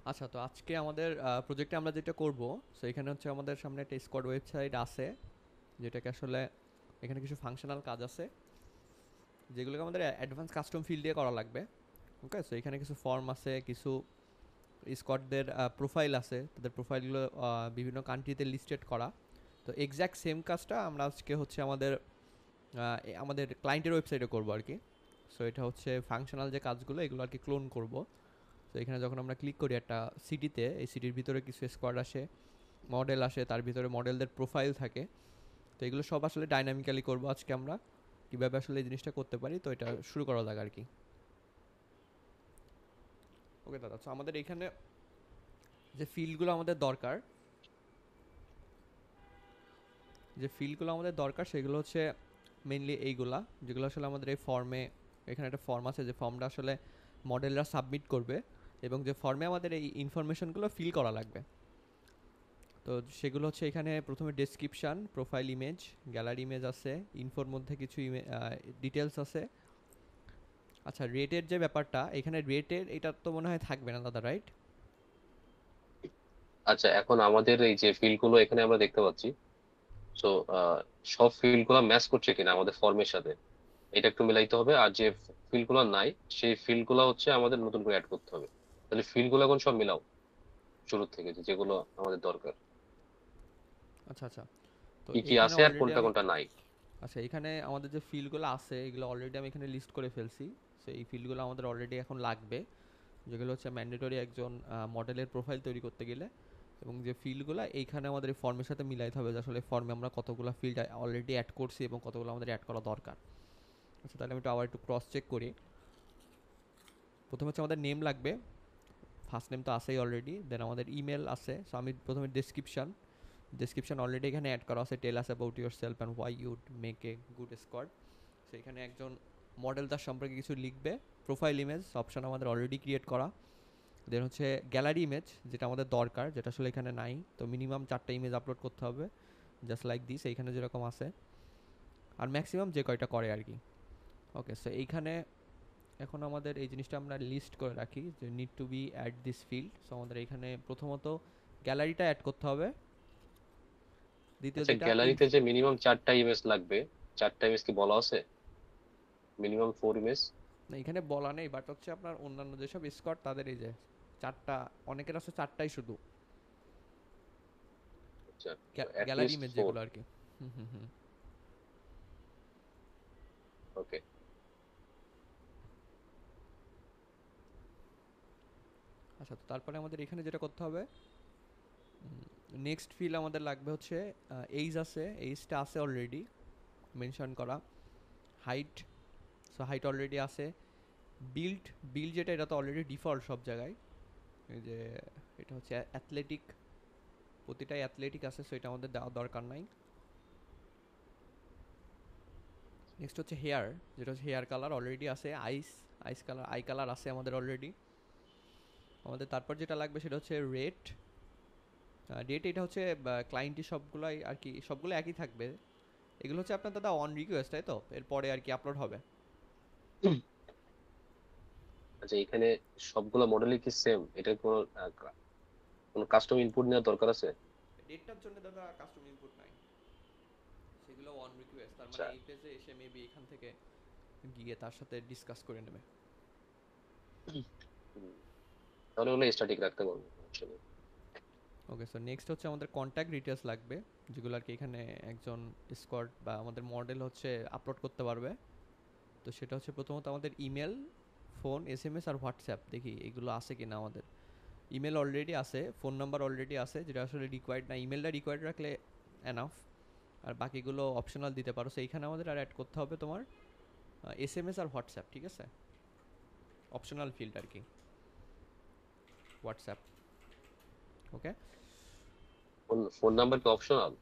আচ্ছা, তো আজকে আমাদের প্রজেক্টে আমরা যেটা করব, সো এখানে হচ্ছে আমাদের সামনে একটা স্কোয়াড ওয়েবসাইট আছে, যেটাকে আসলে এখানে কিছু ফাংশনাল কাজ আছে যেগুলোকে আমাদের অ্যাডভান্স কাস্টম ফিল্ড দিয়ে করা লাগবে। ওকে, সো এখানে কিছু ফর্ম আছে, কিছু স্কোয়াডদের প্রোফাইল আছে, তাদের প্রোফাইলগুলো বিভিন্ন কান্ট্রিতে লিস্টেড করা। তো এক্স্যাক্ট সেম কাজটা আমরা আজকে হচ্ছে আমাদের ক্লায়েন্টের ওয়েবসাইটে করব আর কি। সো এটা হচ্ছে ফাংশনাল যে কাজগুলো এগুলো আর কি ক্লোন করব। তো এখানে যখন আমরা ক্লিক করি একটা সিটিতে, এই সিটির ভিতরে কিছু স্কোয়াড আসে, মডেল আসে, তার ভিতরে মডেলদের প্রোফাইল থাকে। তো এগুলো সব আসলে ডাইনামিক্যালি করবো আজকে আমরা, কীভাবে আসলে এই জিনিসটা করতে পারি। তো এটা শুরু করা যাক আর কি। ওকে দাদা, তো আমাদের এখানে যে ফিল্ডগুলো আমাদের দরকার সেগুলো হচ্ছে মেইনলি এইগুলা, যেগুলো আসলে আমাদের এই ফর্মে, এখানে একটা ফর্ম আছে যে ফর্মটা আসলে মডেলরা সাবমিট করবে, এবং যে ফর্মে আমাদের এই ইনফরমেশনগুলো ফিল করা লাগবে। তো সেগুলো হচ্ছে এখানে প্রথমে description, profile image, gallery image আছে, ইনফোর মধ্যে কিছু ডিটেলস আছে। আচ্ছা, রেটের যে ব্যাপারটা, এখানে রেটের এটা তো মনে হয় থাকবে না দাদা, রাইট? আচ্ছা, এখন আমাদের এই যে ফিল্ড গুলো এখানে আমরা দেখতে পাচ্ছি, তো সব ফিল্ড গুলো ম্যাচ করছে কিনা আমাদের ফর্মের সাথে এটা একটু মিলাইতে হবে। আর যে ফিল্ড গুলো নাই সেই ফিল্ড গুলো হচ্ছে আমাদের নতুন করে অ্যাড করতে হবে। তাহলে ফিল্ড গুলো এখন সব মিলাও শুরু থেকে, যেগুলো আমাদের দরকার, আচ্ছা আচ্ছা, তো কি কি এইখানে আছে আর অলরেডি কোনটা আমি, কোনটা নাই। আচ্ছা এখানে আমাদের যে ফিল্ডগুলো আছে এগুলো অলরেডি আমি এখানে লিস্ট করে ফেলছি। সো এই ফিল্ডগুলো আমাদের অলরেডি এখন লাগবে, যেগুলো হচ্ছে ম্যান্ডেটরি একজন মডেলের প্রোফাইল তৈরি করতে গেলে। এবং যে ফিল্ডগুলো এইখানে আমাদের এই ফর্মের সাথে মিলাইতে হবে যে আসলে ফর্মে আমরা কতগুলো ফিল্ড অলরেডি অ্যাড করছি এবং কতগুলো আমাদের অ্যাড করা দরকার। আচ্ছা, তাহলে আমি একটু আবার একটু ক্রস চেক করি। প্রথমে হচ্ছে আমাদের নেম লাগবে, ফার্স্ট নেম তো আছেই অলরেডি। দেন আমাদের ইমেল আছে। সো আমি প্রথমে ডেসক্রিপশন অলরেডি এখানে অ্যাড করা আছে, tell us about yourself and why you'd make a good squad. So এখানে একজন মডেল তার সম্পর্কে কিছু লিখবে। প্রোফাইল ইমেজ অপশন আমাদের অলরেডি ক্রিয়েট করা। দেন হচ্ছে গ্যালারি ইমেজ, যেটা আমাদের দরকার, যেটা আসলে এখানে নাই। তো মিনিমাম 4টা ইমেজ আপলোড করতে হবে, জাস্ট লাইক দিস, এইখানে যেরকম আছে। আর ম্যাক্সিমাম যে কয়টা করে আর কি। ওকে, সো এইখানে এখন আমাদের এই জিনিসটা আমরা লিস্ট করে রাখি যে need to be add this field. So আমাদের এখানে প্রথমত গ্যালারিটা অ্যাড করতে হবে। দ্বিতীয় আচ্ছা, যেটা গ্যালারিতে যে মিনিমাম 4টা ইমেজ লাগবে, 4টা ইমেজ কি বলা আছে? Minimum 4 image. না, এখানে বলা নেই, বাট হচ্ছে আপনার অন্যান্য যেসব স্কোয়াড তাদের এই যে 4টা, অনেকের আছে 4টাই শুধু আচ্ছা, গ্যালারি অ্যাটলিস্ট ইমেজ 4। যেগুলো আর কি। হুম হুম হুম। ওকে। আচ্ছা, তো তারপরে আমাদের এখানে যেটা করতে হবে, নেক্সট ফিল আমাদের লাগবে হচ্ছে এইজ আছে, এইজটা আছে অলরেডি মেনশন করা। হাইট, সো হাইট অলরেডি আছে। বিল্ড, যেটা, এটা তো অলরেডি ডিফল্ট সব জায়গায়। এই যে এটা হচ্ছে অ্যাথলেটিক, প্রতিটাই অ্যাথলেটিক আছে, সো এটা আমাদের দেওয়ার দরকার নাই। নেক্সট হচ্ছে হেয়ার, যেটা হচ্ছে হেয়ার কালার অলরেডি আছে। আইস কালার, আই কালার আছে আমাদের অলরেডি। আমাদের তারপর যেটা লাগবে সেটা হচ্ছে রেট। ডেট, এটা হচ্ছে ক্লায়েন্টের সবগুলাই আর কি, সবগুলো একই থাকবে। এগুলো হচ্ছে আপনার দাদা অন রিকোয়েস্ট, তাই তো? এরপরে আর কি আপলোড হবে। আচ্ছা, এখানে সবগুলো মডেলই কি সেম? এটা কোনো কোনো কাস্টম ইনপুট নেওয়ার দরকার আছে? ডেটটার জন্য দাদা কাস্টম ইনপুট নাই, সেগুলো অন রিকোয়েস্ট। তার আচ্ছা। মানে এই পেজে এসে মেবি এখান থেকে গিয়ে তার সাথে ডিসকাস করে নেবে। হুম, তাহলে ওগুলো স্ট্যাটিক রাখতে পারবো, সমস্যা নেই। ওকে, সো নেক্সট হচ্ছে আমাদের কন্ট্যাক্ট ডিটেলস লাগবে, যেগুলো আর কি এখানে একজন স্কোয়াড বা আমাদের মডেল হচ্ছে আপলোড করতে পারবে। তো সেটা হচ্ছে প্রথমত আমাদের ইমেল, ফোন, এসএমএস আর হোয়াটসঅ্যাপ। দেখি এগুলো আছে কি না আমাদের। ইমেল অলরেডি আছে, ফোন নাম্বার অলরেডি আছে, যেটা আসলে রিকোয়ার্ড না। ইমেলটা রিকোয়ার্ড রাখলে এনাফ, আর বাকিগুলো অপশনাল দিতে পারো। সো এইখানে আমাদের আর অ্যাড করতে হবে তোমার এসএমএস আর হোয়াটসঅ্যাপ, ঠিক আছে? অপশনাল ফিল্ড আর কি, হোয়াটসঅ্যাপ। ওকে। ফোন ফোন নাম্বার কি অপশনাল?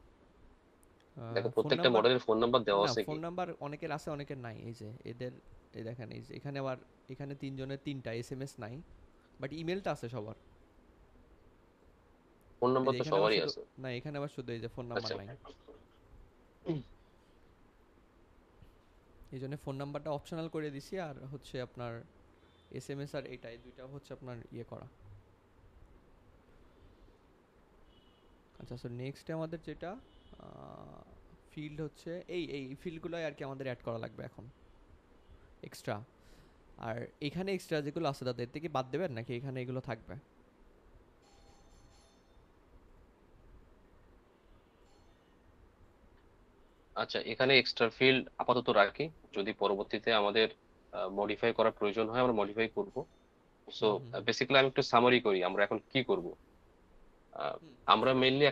দেখো, ফোন প্রত্যেকটা নাম্বার, মডেলের ফোন নাম্বার দেওয়া না আছে ফোন কি? নাম্বার অনেকের আছে অনেকের নাই। এই যে এদের, এই দেখেন, এই যে এখানে আবার, এখানে তিনজনের তিনটা, এসএমএস নাই, বাট ইমেলটা আছে সবার। ফোন এই নাম্বার যে তো এখানে আবার সবারই শুধু, আছে। না এখানে আবার শুধু এই যে ফোন নাম্বার আচ্ছা। নাই। এই জন্য ফোন নাম্বারটা অপশনাল করে দিছি, আর হচ্ছে আপনার এসএমএস আর এইটা, এই দুইটা হচ্ছে আপনার ইয়ে করা। আচ্ছা, সো নেক্সটে আমাদের যেটা ফিল্ড হচ্ছে এই ফিল্ডগুলোই আর কি আমাদের অ্যাড করা লাগবে এখন এক্সট্রা। আর এখানে এক্সট্রা যেগুলো আছে তাদের থেকে বাদ দেবেন নাকি এখানে এগুলো থাকবে? আচ্ছা, এখানে এক্সট্রা ফিল্ড আপাতত রাখি, যদি পরবর্তীতে আমাদের মডিফাই করার প্রয়োজন হয় আমরা মডিফাই করব। সো হুম হুম হুম বেসিক্যালি আমি একটু সামারি করি আমরা এখন কি করব। আহ, হুম। আমরা মেইনলি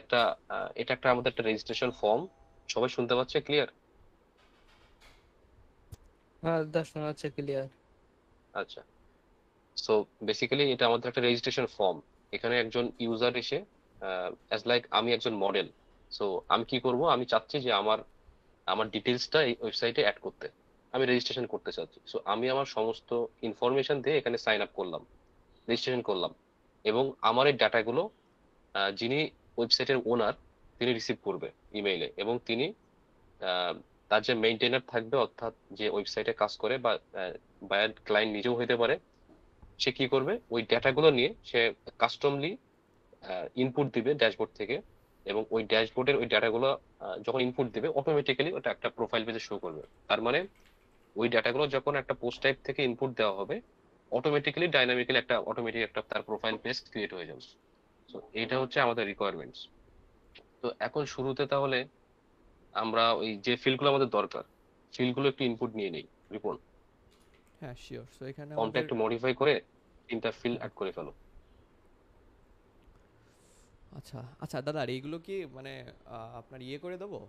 এটা একটা আমাদের একটা রেজিস্ট্রেশন ফর্ম। সবাই শুনতে পাচ্ছে ক্লিয়ার? হ্যাঁ দাদা, শোনা যাচ্ছে ক্লিয়ার। আচ্ছা, সো বেসিক্যালি এটা আমাদের একটা রেজিস্ট্রেশন ফর্ম। এখানে একজন ইউজার এসে অ্যাজ লাইক আমি একজন মডেল। সো আমি কি করব, আমি চাচ্ছি যে আমার আমার ডিটেলসটা এই ওয়েবসাইটে অ্যাড করতে। আমি রেজিস্ট্রেশন করতে চাচ্ছি, সো আমি আমার সমস্ত ইনফরমেশন দিয়ে এখানে সাইন আপ করলাম, রেজিস্ট্রেশন করলাম। এবং আমার এই ডাটাগুলো যিনি ওয়েবসাইটের ওনার তিনি রিসিভ করবে ইমেইলে, এবং তিনি আহ, তার যে মেইনটেনার থাকবে, অর্থাৎ যে ওয়েবসাইটে কাজ করে, বা বায়ার ক্লায়েন্ট নিজেও হতে পারে, সে কি করবে ওই ডেটাগুলো নিয়ে সে কাস্টমলি ইনপুট দিবে ড্যাশবোর্ড থেকে। এবং ওই ড্যাশবোর্ডের ওই ডেটাগুলো যখন ইনপুট দিবে অটোমেটিক্যালি ওটা একটা প্রোফাইল পেজে শো করবে। তার মানে ওই ডেটাগুলো যখন একটা পোস্ট টাইপ থেকে ইনপুট দেওয়া হবে, অটোমেটিক্যালি ডাইনামিক্যালি অটোমেটিক একটা তার প্রোফাইল পেজ ক্রিয়েট হয়ে যাবে। তো এটা হচ্ছে আমাদের রিকোয়ারমেন্টস। তো এখন শুরুতে তাহলে আমরা ওই যে ফিল্ডগুলো আমাদের দরকার, ফিল্ডগুলো একটু ইনপুট নিয়ে নেই রিপন। হ্যাঁ শিওর। সো এখানে ফর্মটা আমাদের একটু মডিফাই করে 3টা ফিল্ড হ্যাঁ অ্যাড করে ফেলো। আচ্ছা আচ্ছা দাদা, আর এইগুলো কি মানে আপনার ইয়ে করে দেবো,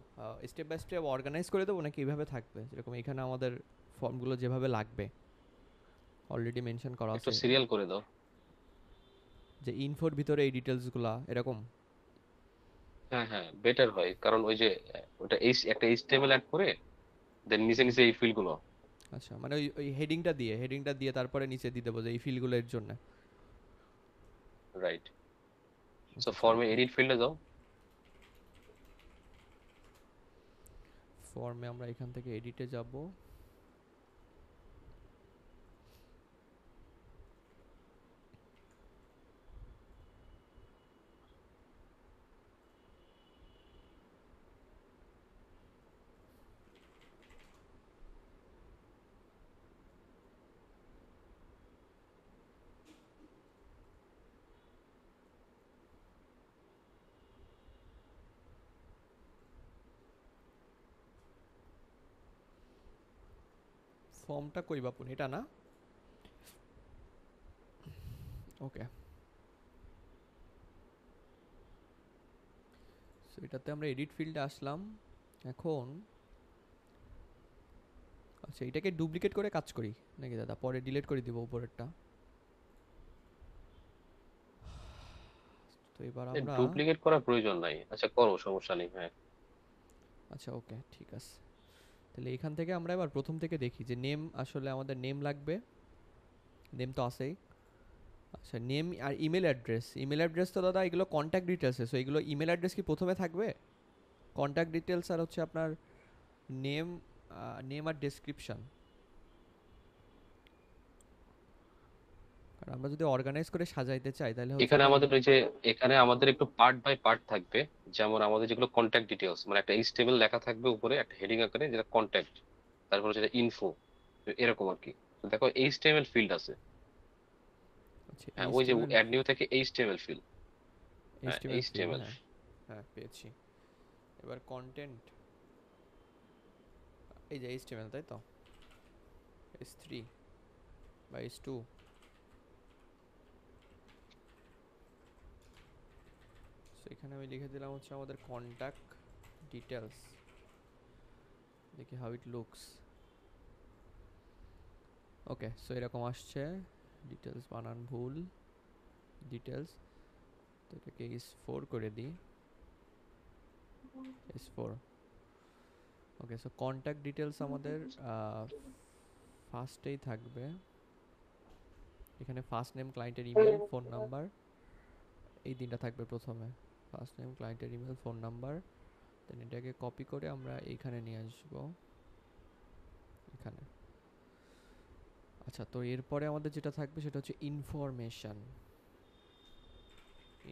স্টেপ বাই স্টেপ অর্গানাইজ করে দেবো নাকি এইভাবে থাকবে যেরকম এখানে আমাদের ফর্মগুলো যেভাবে লাগবে অলরেডি মেনশন করা একটু আছে সিরিয়াল করে দাও। যে ইনফোর ভিতরে এই ডিটেলসগুলা এরকম? হ্যাঁ হ্যাঁ, বেটার হয়, কারণ ওই যে ওটা একটা এইচটিএমএল অ্যাড করে দেন নিচে হুম। নিচে এই ফিল্ডগুলো। আচ্ছা, মানে ওই হেডিংটা দিয়ে তারপরে নিচে দিয়ে দেবো যে এই ফিল্ডগুলো এর জন্য। রাইট। সো আচ্ছা আচ্ছা ফর্মে ওকে। এডিট ফিল্ডে যাও। ফর্মে আমরা এখান থেকে এডিটে যাব। ফর্মটা কই বাপুন, এটা না? ওকে। সো এটাতে আমরা এডিট ফিল্ডে আসলাম এখন। আচ্ছা, এটাকে ডুপ্লিকেট করে কাজ করি নাকি দাদা, পরে ডিলিট করে দিব উপরেরটা? তো এবার আমরা ডুপ্লিকেট করার প্রয়োজন নাই, আচ্ছা করো, সমস্যা নেই, হ্যাঁ। আচ্ছা ওকে ঠিক আছে। তাহলে এখান থেকে আমরা এবার প্রথম থেকে দেখি যে নেম, আসলে আমাদের নেম লাগবে। নেম তো আছেই। আচ্ছা, নেম আর ইমেল অ্যাড্রেস তো দাদা এগুলো কন্ট্যাক্ট ডিটেলসে, সো এগুলো ইমেল অ্যাড্রেস কি প্রথমে থাকবে? কন্ট্যাক্ট ডিটেলস আর হচ্ছে আপনার নেম, নেম আর ডেসক্রিপশন। আর আমরা যদি অর্গানাইজ করে সাজাইতে চাই তাহলে হচ্ছে এখানে আপনার আমাদের ওই যে এখানে আমাদের একটু পার্ট বাই পার্ট থাকবে। যেমন আমাদের যেগুলো কন্ট্যাক্ট ডিটেলস, মানে একটা এইচটিএমএল লেখা থাকবে উপরে একটা হেডিং আকারে, যেটা কন্ট্যাক্ট, তারপর যেটা ইনফো, এরকম আর কি। তো দেখো এইচটিএমএল ফিল্ড আছে। হচ্ছে হ্যাঁ, ওই যে এইচটিএমএল। অ্যাড নিউ থেকে এইচটিএমএল ফিল্ড। হ্যাঁ, এইচটিএমএল ফিল্ড, এইচটিএমএল। হ্যাঁ হ্যাঁ পেয়েছি। এবার কন্টেন্ট, এই যে এইচটিএমএল তাই তো, S3 বা S2। সো এখানে আমি লিখে দিলাম হচ্ছে আমাদের কন্ট্যাক্ট ডিটেলস। দেখি how it looks. Okay, so এরকম আসছে। ডিটেলস বানান ভুল, ডিটেলস। তো এটাকে S4 করে দিই, S4। ওকে, সো কন্ট্যাক্ট ডিটেলস আমাদের ফার্স্টেই থাকবে। এখানে ফার্স্ট নেম, ক্লায়েন্টের ইমেল, ফোন নাম্বার, এই তিনটা থাকবে প্রথমে। ফার্স্ট নেম, ক্লায়েন্টের ইমেল, ফোন নাম্বার। দেন এটাকে কপি করে আমরা এইখানে নিয়ে আসবো, এখানে। আচ্ছা, তো এরপরে আমাদের যেটা থাকবে সেটা হচ্ছে ইনফরমেশন।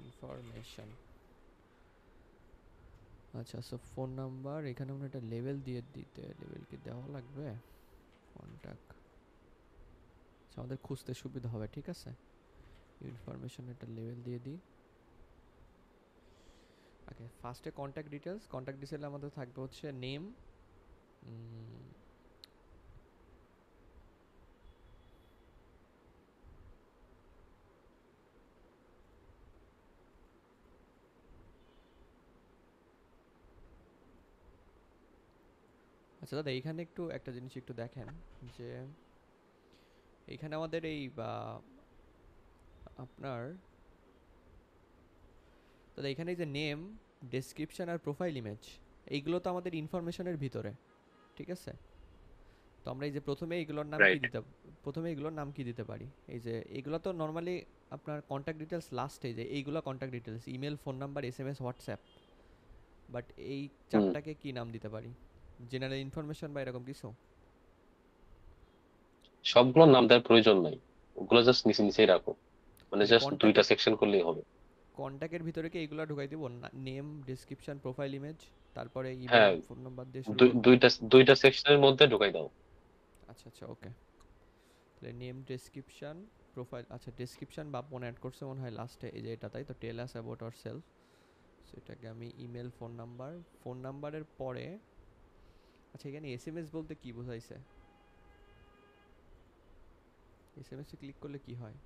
ইনফরমেশন আচ্ছা, সো ফোন নাম্বার এখানে আমরা একটা লেভেল দিয়ে দিতে, লেভেল কি দেওয়া লাগবে? কন্ট্যাক্ট, আচ্ছা আমাদের খুঁজতে সুবিধা হবে, ঠিক আছে। ইনফরমেশন একটা লেভেল দিয়ে দিই। ওকে, ফার্স্টে কন্ট্যাক্ট ডিটেইলস আমাদের থাকবে হচ্ছে নেম, আচ্ছা দাদা এইখানে একটু একটা জিনিস একটু দেখেন যে এইখানে আমাদের এই বা আপনার দাদা এখানে এই যে নেম, ডেসক্রিপশন আর প্রোফাইল ইমেজ, এইগুলো তো আমাদের ইনফরমেশনের ভিতরে, ঠিক আছে। তো আমরা এই যে রাইট। প্রথমে এগুলোর নাম কি দিতে পারি? এই যে এগুলো তো নর্মালি আপনার কন্ট্যাক্ট ডিটেলস লাস্টে, যে এইগুলো contact details, email, phone number, SMS, WhatsApp, but এই হুম, চারটাকে কি নাম দিতে পারি? জেনারেল ইনফরমেশন বা এরকম কিছু? সবগুলোর নাম দেওয়ার প্রয়োজন নাই, ওগুলো জাস্ট নিচে নিচেই রাখো, মানে তাহলে জাস্ট দুইটা সেকশন করলেই হবে। কন্ট্যাক্টের ভিতরে কি এইগুলো ঢুকাই দিব? নেম, ডেসক্রিপশন, প্রোফাইল ইমেজ, তারপরে ইমেল, হ্যাঁ, ফোন নাম্বার দিয়ে শুরু করব? দুইটা সেকশনের মধ্যে ঢুকাই দাও। আচ্ছা আচ্ছা, ওকে। তাহলে নেম, ডেসক্রিপশন, প্রোফাইল, আচ্ছা ডেসক্রিপশন বাপন অ্যাড করছে মনে হয় লাস্টে, এই যে এটা, তাই তো, টেল আস অ্যাবাউট আওয়ার সেলফ। সেটাকে আমি ইমেল, ফোন নাম্বারের পরে, আচ্ছা এখানে এসএমএস বলতে কি বোঝাইছে? এসএমএস এ ক্লিক করলে কি হয়?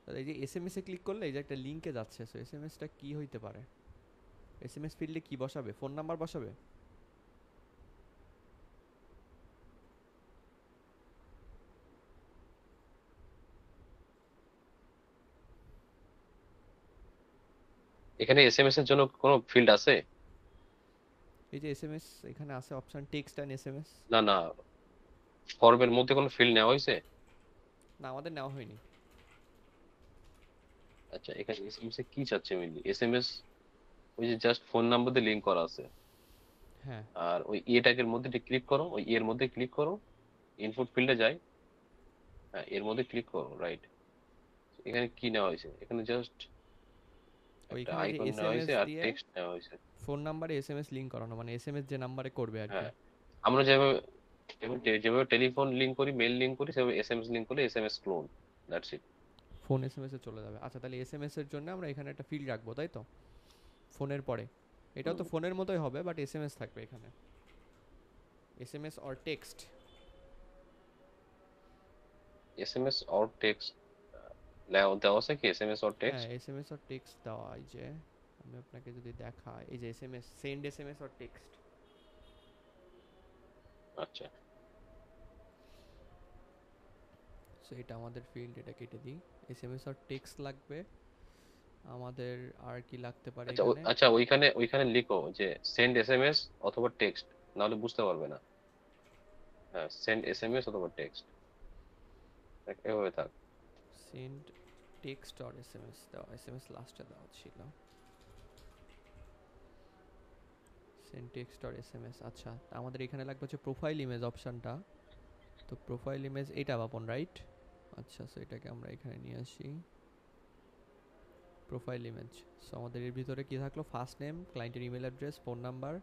তাহলে এই যে এসএমএস এ ক্লিক করলে এই যে একটা লিংকে যাচ্ছে, সো এসএমএসটা কি হইতে পারে? এসএমএস ফিল্ডে কি বসাবে? ফোন নাম্বার বসাবে? এখানে এসএমএস এর জন্য কোনো ফিল্ড আছে? এই যে এসএমএস এখানে আছে অপশন, টেক্সট অ্যান্ড এসএমএস। না না, ফর্মের মধ্যে কোনো ফিল্ড নেওয়া হয়েছে? না, আমাদের নেওয়া হয়নি। আচ্ছা, এখানে এসএমএস এ কি চাচ্ছে মেইনলি? এসএমএস ওই যে জাস্ট ফোন নাম্বার দিয়ে লিংক করা আছে, হ্যাঁ, আর ওই এ ট্যাগের মধ্যে ক্লিক করো, ওই এর মধ্যে ক্লিক করো, ইনপুট ফিল্ডে যাই, হ্যাঁ এর মধ্যে ক্লিক করো, রাইট। এখানে কি নেওয়া হয়েছে? এখানে জাস্ট একটা ওইখানে যে আইকন নেওয়া এসএমএস হয়েছে আর দিয়ে টেক্সট নেওয়া হয়েছে। ফোন নাম্বারে এসএমএস লিংক করানো, মানে এসএমএস যে নাম্বারে করবে আর কি। হ্যাঁ, আমরা যেভাবে যেভাবে টেলিফোন লিংক করি, মেল লিংক করি, সেভাবে এসএমএস লিংক করলে SMS clone, that's it. Phone SMS এ চলে যাবে। আচ্ছা তাহলে এসএমএস এর জন্য আমরা এখানে একটা ফিল্ড রাখবো, তাই তো, ফোনের পরে। এটাও তো ফোনের মতোই হবে, বাট এসএমএস থাকবে এখানে, SMS or text. SMS or text দেওয়া আছে কি? এসএমএস অর হ্যাঁ, টেক্সট? এসএমএস অর টেক্সট দেওয়া, এই যে আমি আপনাকে যদি দেখাই, এই যে SMS, send SMS or text. আচ্ছা, সো এটা আমাদের ফিল্ড, এটা কেটে দিই। এসএমএস অর টেক্সট লাগবে আমাদের। আর কি লাগতে পারে আচ্ছা, এখানে? আচ্ছা, ওইখানে ওইখানে লিখো যে সেন্ড এসএমএস অথবা টেক্সট, নাহলে বুঝতে পারবে না। হ্যাঁ, সেন্ড এসএমএস অথবা টেক্সট, এভাবে থাক। সেন্ড টেক্সট অর এসএমএস দেওয়া, এসএমএস লাস্টে দেওয়া ছিল। সেন্ড টেক্সট অর এসএমএস, আচ্ছা আমাদের এখানে লাগবে হচ্ছে প্রোফাইল ইমেজ অপশনটা। তো প্রোফাইল ইমেজ এইটা বাপন, রাইট? আচ্ছা, সো এটাকে আমরা এখানে নিয়ে আসি, প্রোফাইল ইমেজ। সো আমাদের এর ভিতরে কি থাকলো? ফার্স্ট নেম, ক্লায়েন্টের ইমেল অ্যাড্রেস, ফোন নাম্বার,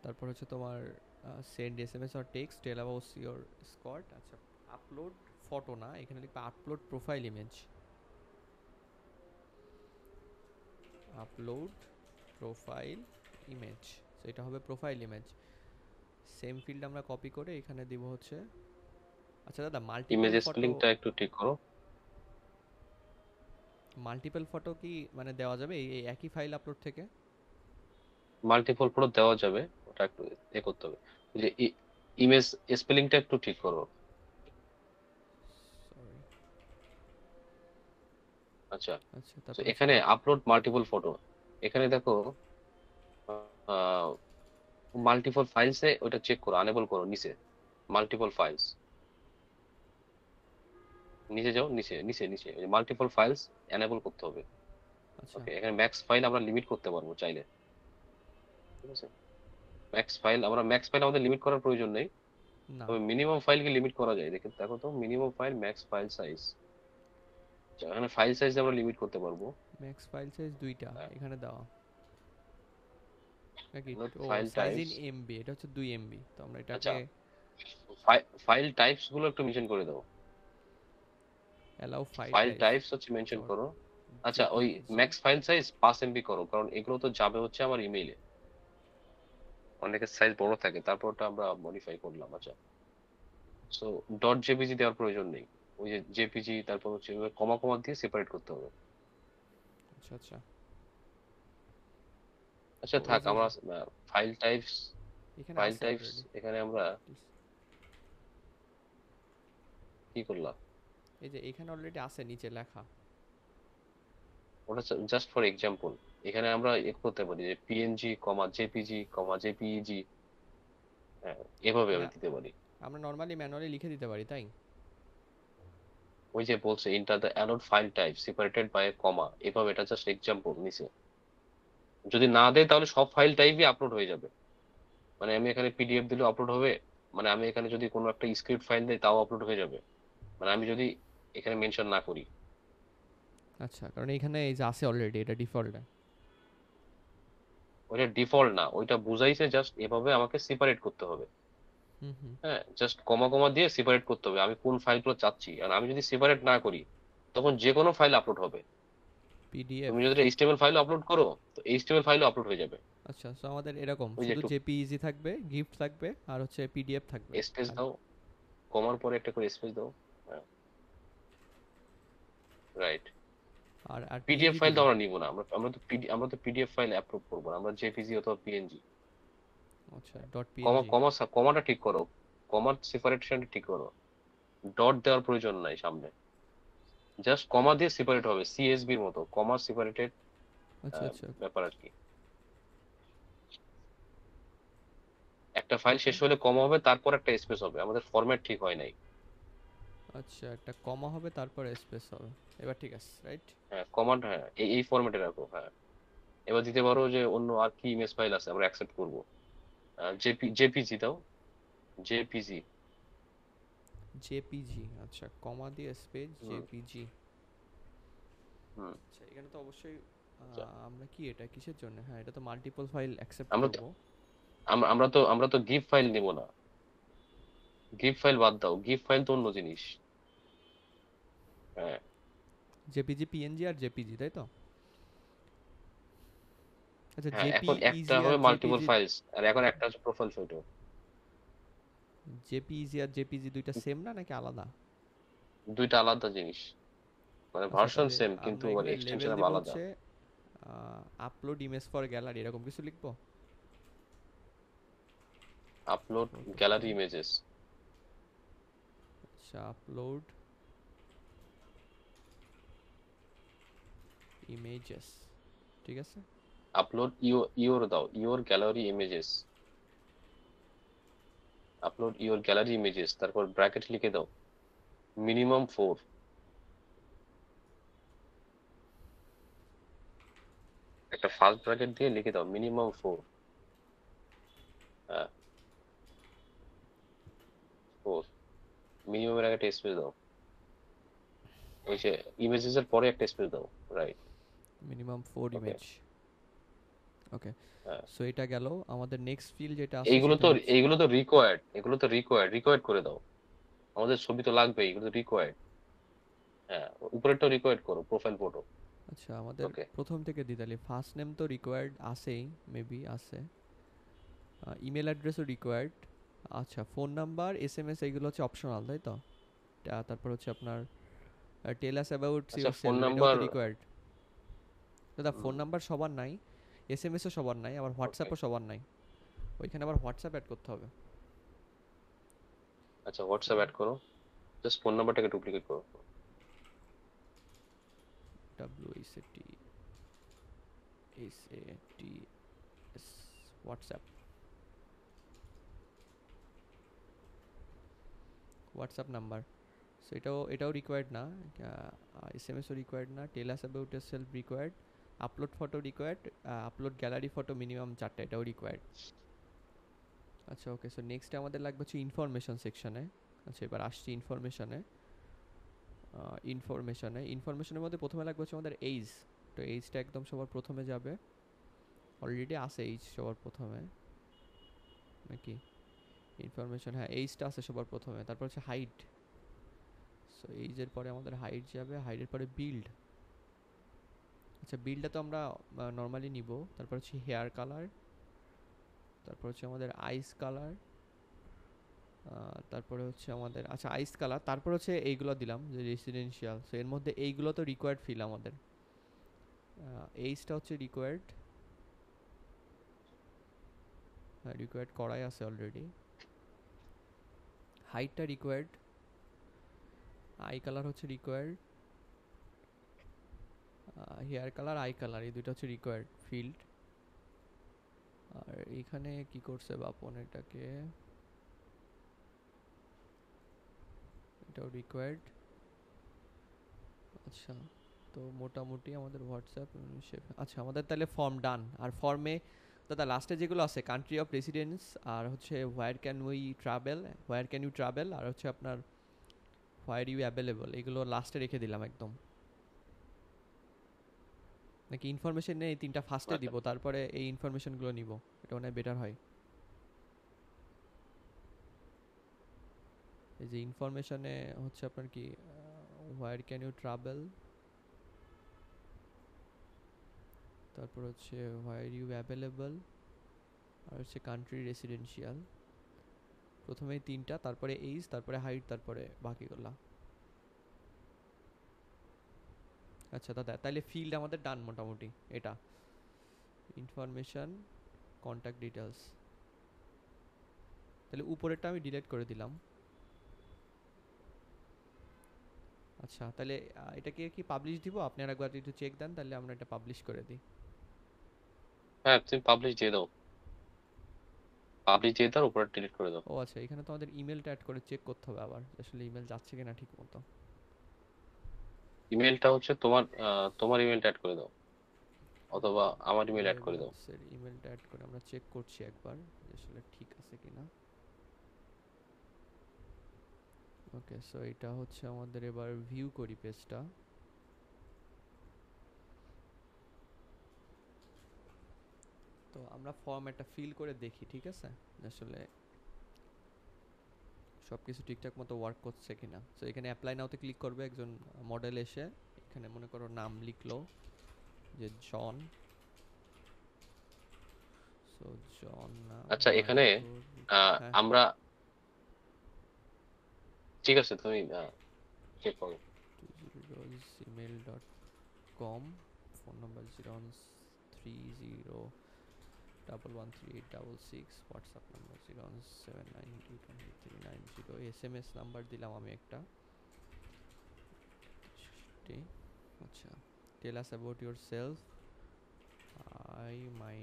তারপর হচ্ছে তোমার send SMS or text, tell about your squad. আচ্ছা, আপলোড ফটো না, এখানে লিখবে upload profile image, upload profile image. So এটা হবে প্রোফাইল ইমেজ। সেম ফিল্ড আমরা কপি করে এখানে দিব হচ্ছে, আচ্ছা দাদা ইমেজের স্পেলিংটা একটু ঠিক করো। মাল্টিপল ফটো কি মানে দেওয়া যাবে এই এই একই ফাইল আপলোড থেকে? মাল্টিপল ফটো দেওয়া যাবে, ওটা একটু করতে হবে। ওই যে ইমেজ স্পেলিংটা একটু ঠিক করো। সরি। আচ্ছা, আচ্ছা তো তারপর হচ্ছে এখানে আপলোড মাল্টিপল ফটো, এখানে দেখো মাল্টিপল ফাইলসে ওটা চেক করো, আনেবল করো নিচে, মাল্টিপল ফাইলস, নিচে যাও, নিচে নিচে নিচে মাল্টিপল ফাইলস এনেবল করতে হবে। আচ্ছা, ওকে, এখানে ম্যাক্স ফাইল আমরা লিমিট করতে পারবো চাইলে, ঠিক আছে। ম্যাক্স ফাইল আমাদের লিমিট করার প্রয়োজন নেই, না, তবে মিনিমাম ফাইলকে লিমিট করা যায়। দেখে দেখো তো, minimum file max file size, এখানে ফাইল সাইজ আমরা লিমিট করতে পারবো। ম্যাক্স ফাইল সাইজ দুইটা এখানে দেওয়া নাকি? ও file size in types. MB, এটা হচ্ছে 2 এমবি, তো আমরা আচ্ছা, এটাকে ফাইল টাইপস গুলো একটু মেনশন করে দাও। Allow file file types types হচ্ছে মেনশন ডট করো। আচ্ছা, ওই JPG. Max file size 5 MB করো, কারণ এগুলো তো যাবে হচ্ছে আমার ইমেইলে। অনেকের সাইজ বড় থাকে, তারপরটা আমরা মডিফাই করলাম। আচ্ছা, সো ডট জেপিজি দেওয়ার প্রয়োজন নেই। ওই যে জেপিজি, তারপর হচ্ছে কমা কমা দিয়ে সেপারেট করতে হবে। আচ্ছা আচ্ছা। আচ্ছা তো এই থাক, যে আমরা ফাইল টাইপস, এখানে ফাইল আছে টাইপস অলরেডি, এখানে আমরা কি করলাম? এই যে এখানে অলরেডি আছে নিচে লেখা। ওটা জাস্ট ফর এক্সাম্পল। এখানে আমরা করতে পারি যে পিএনজি কমা জেপিজি কমা জেপিইজি, হ্যাঁ, এভাবে মানে আমরা দিতে পারি। আমরা নর্মালি ম্যানুয়ালি লিখে দিতে পারি, তাই? ওই যে বলছে enter the allowed file type separated by a comma, এভাবে। এটা জাস্ট এক্সাম্পল নিচে। যদি না দেয় তাহলে সব ফাইল টাইপই আপলোড হয়ে যাবে। মানে আমি এখানে পিডিএফ দিলে আপলোড হবে, মানে আমি এখানে যদি কোনো একটা স্ক্রিপ্ট ফাইল দিই তাও আপলোড হয়ে যাবে, মানে আমি যদি এখানে মেনশন না করি। আচ্ছা, কারণ এখানে এই যে আছে অলরেডি, এটা ডিফল্ট। ওইটা ডিফল্ট না, ওইটা বুঝাইছে জাস্ট এভাবে আমাকে সেপারেট করতে হবে। হুম হুম। হ্যাঁ, জাস্ট কমা কমা দিয়ে সেপারেট করতে হবে আমি কোন ফাইলগুলো চাচ্ছি। আর আমি যদি সেপারেট না করি তখন যে কোনো ফাইল আপলোড হবে। পিডিএফ। তুমি যদি এইচটিএমএল ফাইল আপলোড করো তো এইচটিএমএল ফাইলও আপলোড হয়ে যাবে। আচ্ছা, সো আমাদের এরকম ওই যে শুধু একটু জেপিইজি থাকবে, গিফট থাকবে, আর হচ্ছে পিডিএফ থাকবে। স্পেস আর দাও, কমার পরে একটা করে স্পেস দাও। হ্যাঁ, রাইট। আর আর পিডিএফ পিএনজি ফাইল দিব। তো আমরা নিব না, আমরা তো পিডিএফ ফাইল অ্যাপ্রুভ করবো না, আমরা জেপিজি অথবা পিএনজি। আচ্ছা, ডট কমা পিএনজি। কমা কমাটা ঠিক করো, কমার সেপারেশনটা ঠিক করো। ডট দেওয়ার প্রয়োজন নাই সামনে, জাস্ট কমা দিয়ে সেপারেট হবে, সিএসবির মতো কমা সেপারেটেড আচ্ছা আচ্ছা। ব্যাপার আর কি। একটা ফাইল ওকে। শেষ হলে কমা হবে, তারপর একটা স্পেস হবে, আমাদের ফরম্যাট ঠিক হয় নাই। আচ্ছা, একটা কমা হবে তারপরে স্পেস হবে। এবার ঠিক আছে, রাইট? হ্যাঁ, কমান্ড, হ্যাঁ, এই ফরম্যাটে রাখো। হ্যাঁ, এবার দিতে পারো যে অন্য আর কি ইমেজ ফাইল আছে আমরা অ্যাকসেপ্ট করবো। জেপিজি দাও, জেপিজি। জেপিজি, আচ্ছা, কমা দিয়ে স্পেস হুম জেপিজি। হুম। আচ্ছা, এখানে তো অবশ্যই আচ্ছা, আমরা কি এটা কিসের জন্য? হ্যাঁ, এটা তো মাল্টিপল ফাইল অ্যাকসেপ্ট আমরা তো করব। আমরা তো গিফ ফাইল নিব না। গিফ ফাইল বাদ দাও, গিফ ফাইল তো অন্য জিনিস। হ্যাঁ জেপিজি, পিএনজি আর জেপিজি, তাই তো? আচ্ছা, হ্যাঁ, এখন একটা জেপিইজি আর হবে মাল্টিপল জেপিজি। ফাইলস, আর এখন একটা হচ্ছে প্রোফাইল ফটো। জেপিইজি আর জেপিজি দুইটা সেম না নাকি আলাদা? দুইটা আলাদা জিনিস, মানে আচ্ছা, ভার্সন তাহলে সেম কিন্তু আমরা এখানে লেভেল এক্সটেনশন দিব আলাদা। হচ্ছে আপলোড ইমেজ ফর গ্যালারি, এরকম কিছু লিখবো। Upload gallery protocol. ইমেজেস। আচ্ছা, আপলোড ইমেজেস, ঠিক আছে। আপলোড ইওর দাও, your gallery images. Upload your gallery images, তারপর ব্র্যাকেট লিখে দাও মিনিমাম 4। একটা ফার্স্ট ব্র্যাকেট দিয়ে লিখে দাও মিনিমাম 4। হ্যাঁ, 4। মিনিমামের আগে একটা স্পেস দাও, ওই যে ইমেজেস এর পরে একটা স্পেস দাও। রাইট। মিনিমাম 4 ওকে। ইমেজ। ওকে। হ্যাঁ, সো এটা গেল। আমাদের নেক্সট ফিল্ড যেটা আছে এইগুলো সেটা তো হচ্ছে, এইগুলো তো রিকোয়ার্ড, এগুলো তো রিকোয়ার্ড করে দাও। আমাদের ছবি তো লাগবে, এগুলো তো রিকোয়ার্ড। হ্যাঁ, উপরেরটাও রিকোয়ার্ড করো, প্রোফাইল ফটো। আচ্ছা, আমাদের ওকে। প্রথম থেকে দিতালি ফার্স্ট নেম তো রিকোয়ার্ড আছেই, মেবি আছে। ইমেল অ্যাড্রেসও রিকোয়ার্ড। আচ্ছা, ফোন নাম্বার, এসএমএস, এইগুলো হচ্ছে অপশনাল, তাই তো? তারপর হচ্ছে আপনার টেল আস অ্যাবাউট আচ্ছা, ইউর ফোন সেলফ, এটাও নাম্বার। তো রিকোয়ার্ড। দাদা, ফোন নাম্বার সবার নাই, এসএমএসও সবার নাই, আবার ওকে। হোয়াটসঅ্যাপও সবার নাই। ওইখানে আবার হোয়াটসঅ্যাপ অ্যাড করতে হবে। আচ্ছা, হোয়াটসঅ্যাপ অ্যাড করো, জাস্ট ফোন নাম্বারটাকে ডুপ্লিকেট করো। WACT SATS, WhatsApp. WhatsApp number. So এটাও রিকোয়ার্ড না। এসএমএসও রিকোয়ার্ড না। Tell us about yourself required. Upload photo required. Upload gallery photo minimum 4টা, এটাও রিকোয়ার্ড। আচ্ছা, ওকে। সো নেক্সট আমাদের লাগবে হচ্ছে ইনফরমেশন সেকশনে। আচ্ছা, এবার আসছি ইনফরমেশনের মধ্যে প্রথমে লাগবে হচ্ছে আমাদের এইজ। তো এইচটা একদম সবার প্রথমে যাবে, অলরেডি আছে এইচ সবার প্রথমে নাকি ইনফরমেশন, হ্যাঁ এইচটা আছে সবার প্রথমে, তারপর হচ্ছে হাইট। সো এইচের পরে আমাদের হাইট যাবে, হাইটের পরে বিল্ড। আচ্ছা বিল্ডটা তো আমরা নর্মালি নিব। তারপর হচ্ছে হেয়ার কালার, তারপর হচ্ছে আমাদের আইস কালার, তারপরে হচ্ছে আমাদের আচ্ছা আইস কালার, তারপর হচ্ছে এইগুলো দিলাম যে রেসিডেন্সিয়াল। সো এর মধ্যে এইগুলো তো রিকোয়ার্ড ফিল আমাদের, এইচটা হচ্ছে রিকোয়ার্ড, হ্যাঁ রিকোয়ার্ড করাই আছে অলরেডি। হাইটটা রিকোয়ার্ড, আই কালার হচ্ছে required, hair colour eye colour এই দুটো হচ্ছে রিকোয়ার্ড ফিল্ড। আর এইখানে কি করছে বাপন, এটাকে এটাও রিকোয়ার্ড। আচ্ছা তো মোটামুটি আমাদের হোয়াটসঅ্যাপ, আচ্ছা আমাদের তাহলে ফর্ম ডান। আর ফর্মে দাদা লাস্টে যেগুলো আছে কান্ট্রি অফ রেসিডেন্স, আর হচ্ছে where can we travel, where can you travel, আর হচ্ছে আপনার হোয়ার ইউ অ্যাভেলেবল, এগুলো লাস্টে রেখে দিলাম একদম। নাকি ইনফরমেশন নেই এই তিনটা ফার্স্টে আচ্ছা দিব, তারপরে এই ইনফরমেশনগুলো নিব, এটা মনে হয় বেটার হয়। এই যে ইনফরমেশনে হচ্ছে আপনার কি হোয়ার ক্যান ইউ ট্রাভেল, তারপর হচ্ছে হোয়ার ইউ অ্যাভেলেবল, আর হচ্ছে কান্ট্রি রেসিডেন্সিয়াল। প্রথমে এই তিনটা, তারপরে এইজ, তারপরে হাইট, তারপরে বাকিগুলা। আচ্ছা দাদা তাইলে ফিল্ড আমাদের ডান মোটামুটি এটা, ইনফরমেশন কন্ট্যাক্ট ডিটেলস। তাহলে উপরেরটা আমি ডিলিট করে দিলাম। আচ্ছা তাহলে এটাকে কি পাবলিশ দিব, আপনি আর একবার একটু চেক দেন, তাহলে আমরা এটা পাবলিশ করে দিই। হ্যাঁ, তুমি পাবলিশ দিয়ে দাও, পাবলিশ দিয়ে দাও, উপরে ডিলিট করে দাও। ও আচ্ছা এখানে তো আমাদের ইমেলটা অ্যাড করে চেক করতে হবে আবার, যে আসলে ইমেল যাচ্ছে কিনা ঠিক মতো। ইমেলটা হচ্ছে তোমার, তোমার ইমেলটা অ্যাড করে দাও, অথবা আমার ইমেল অ্যাড করে দাও। ওয়েবএক্সের ইমেলটা অ্যাড করে আমরা চেক করছি একবার যে আসলে ঠিক আছে কিনা। ওকে সো এটা হচ্ছে আমাদের, এবার ভিউ করি পেজটা। তো আমরা ফর্ম একটা ফিল করে দেখি, ঠিক আছে যে আসলে সব কিছু ঠিকঠাক মতো ওয়ার্ক করছে কিনা। সো এখানে অ্যাপ্লাই নাওতে ক্লিক করবে, একজন মডেল এসে এখানে মনে করো নাম লিখলো যে জন। সো জন নাম আচ্ছা এখানে মাইক্রো, হ্যাঁ আমরা, ঠিক আছে তুমি চেক করো। 20gmail.com, phone number 013011386, WhatsApp number 079222390, SMS number দিলাম আমি একটা। আচ্ছা tell us about yourself, I my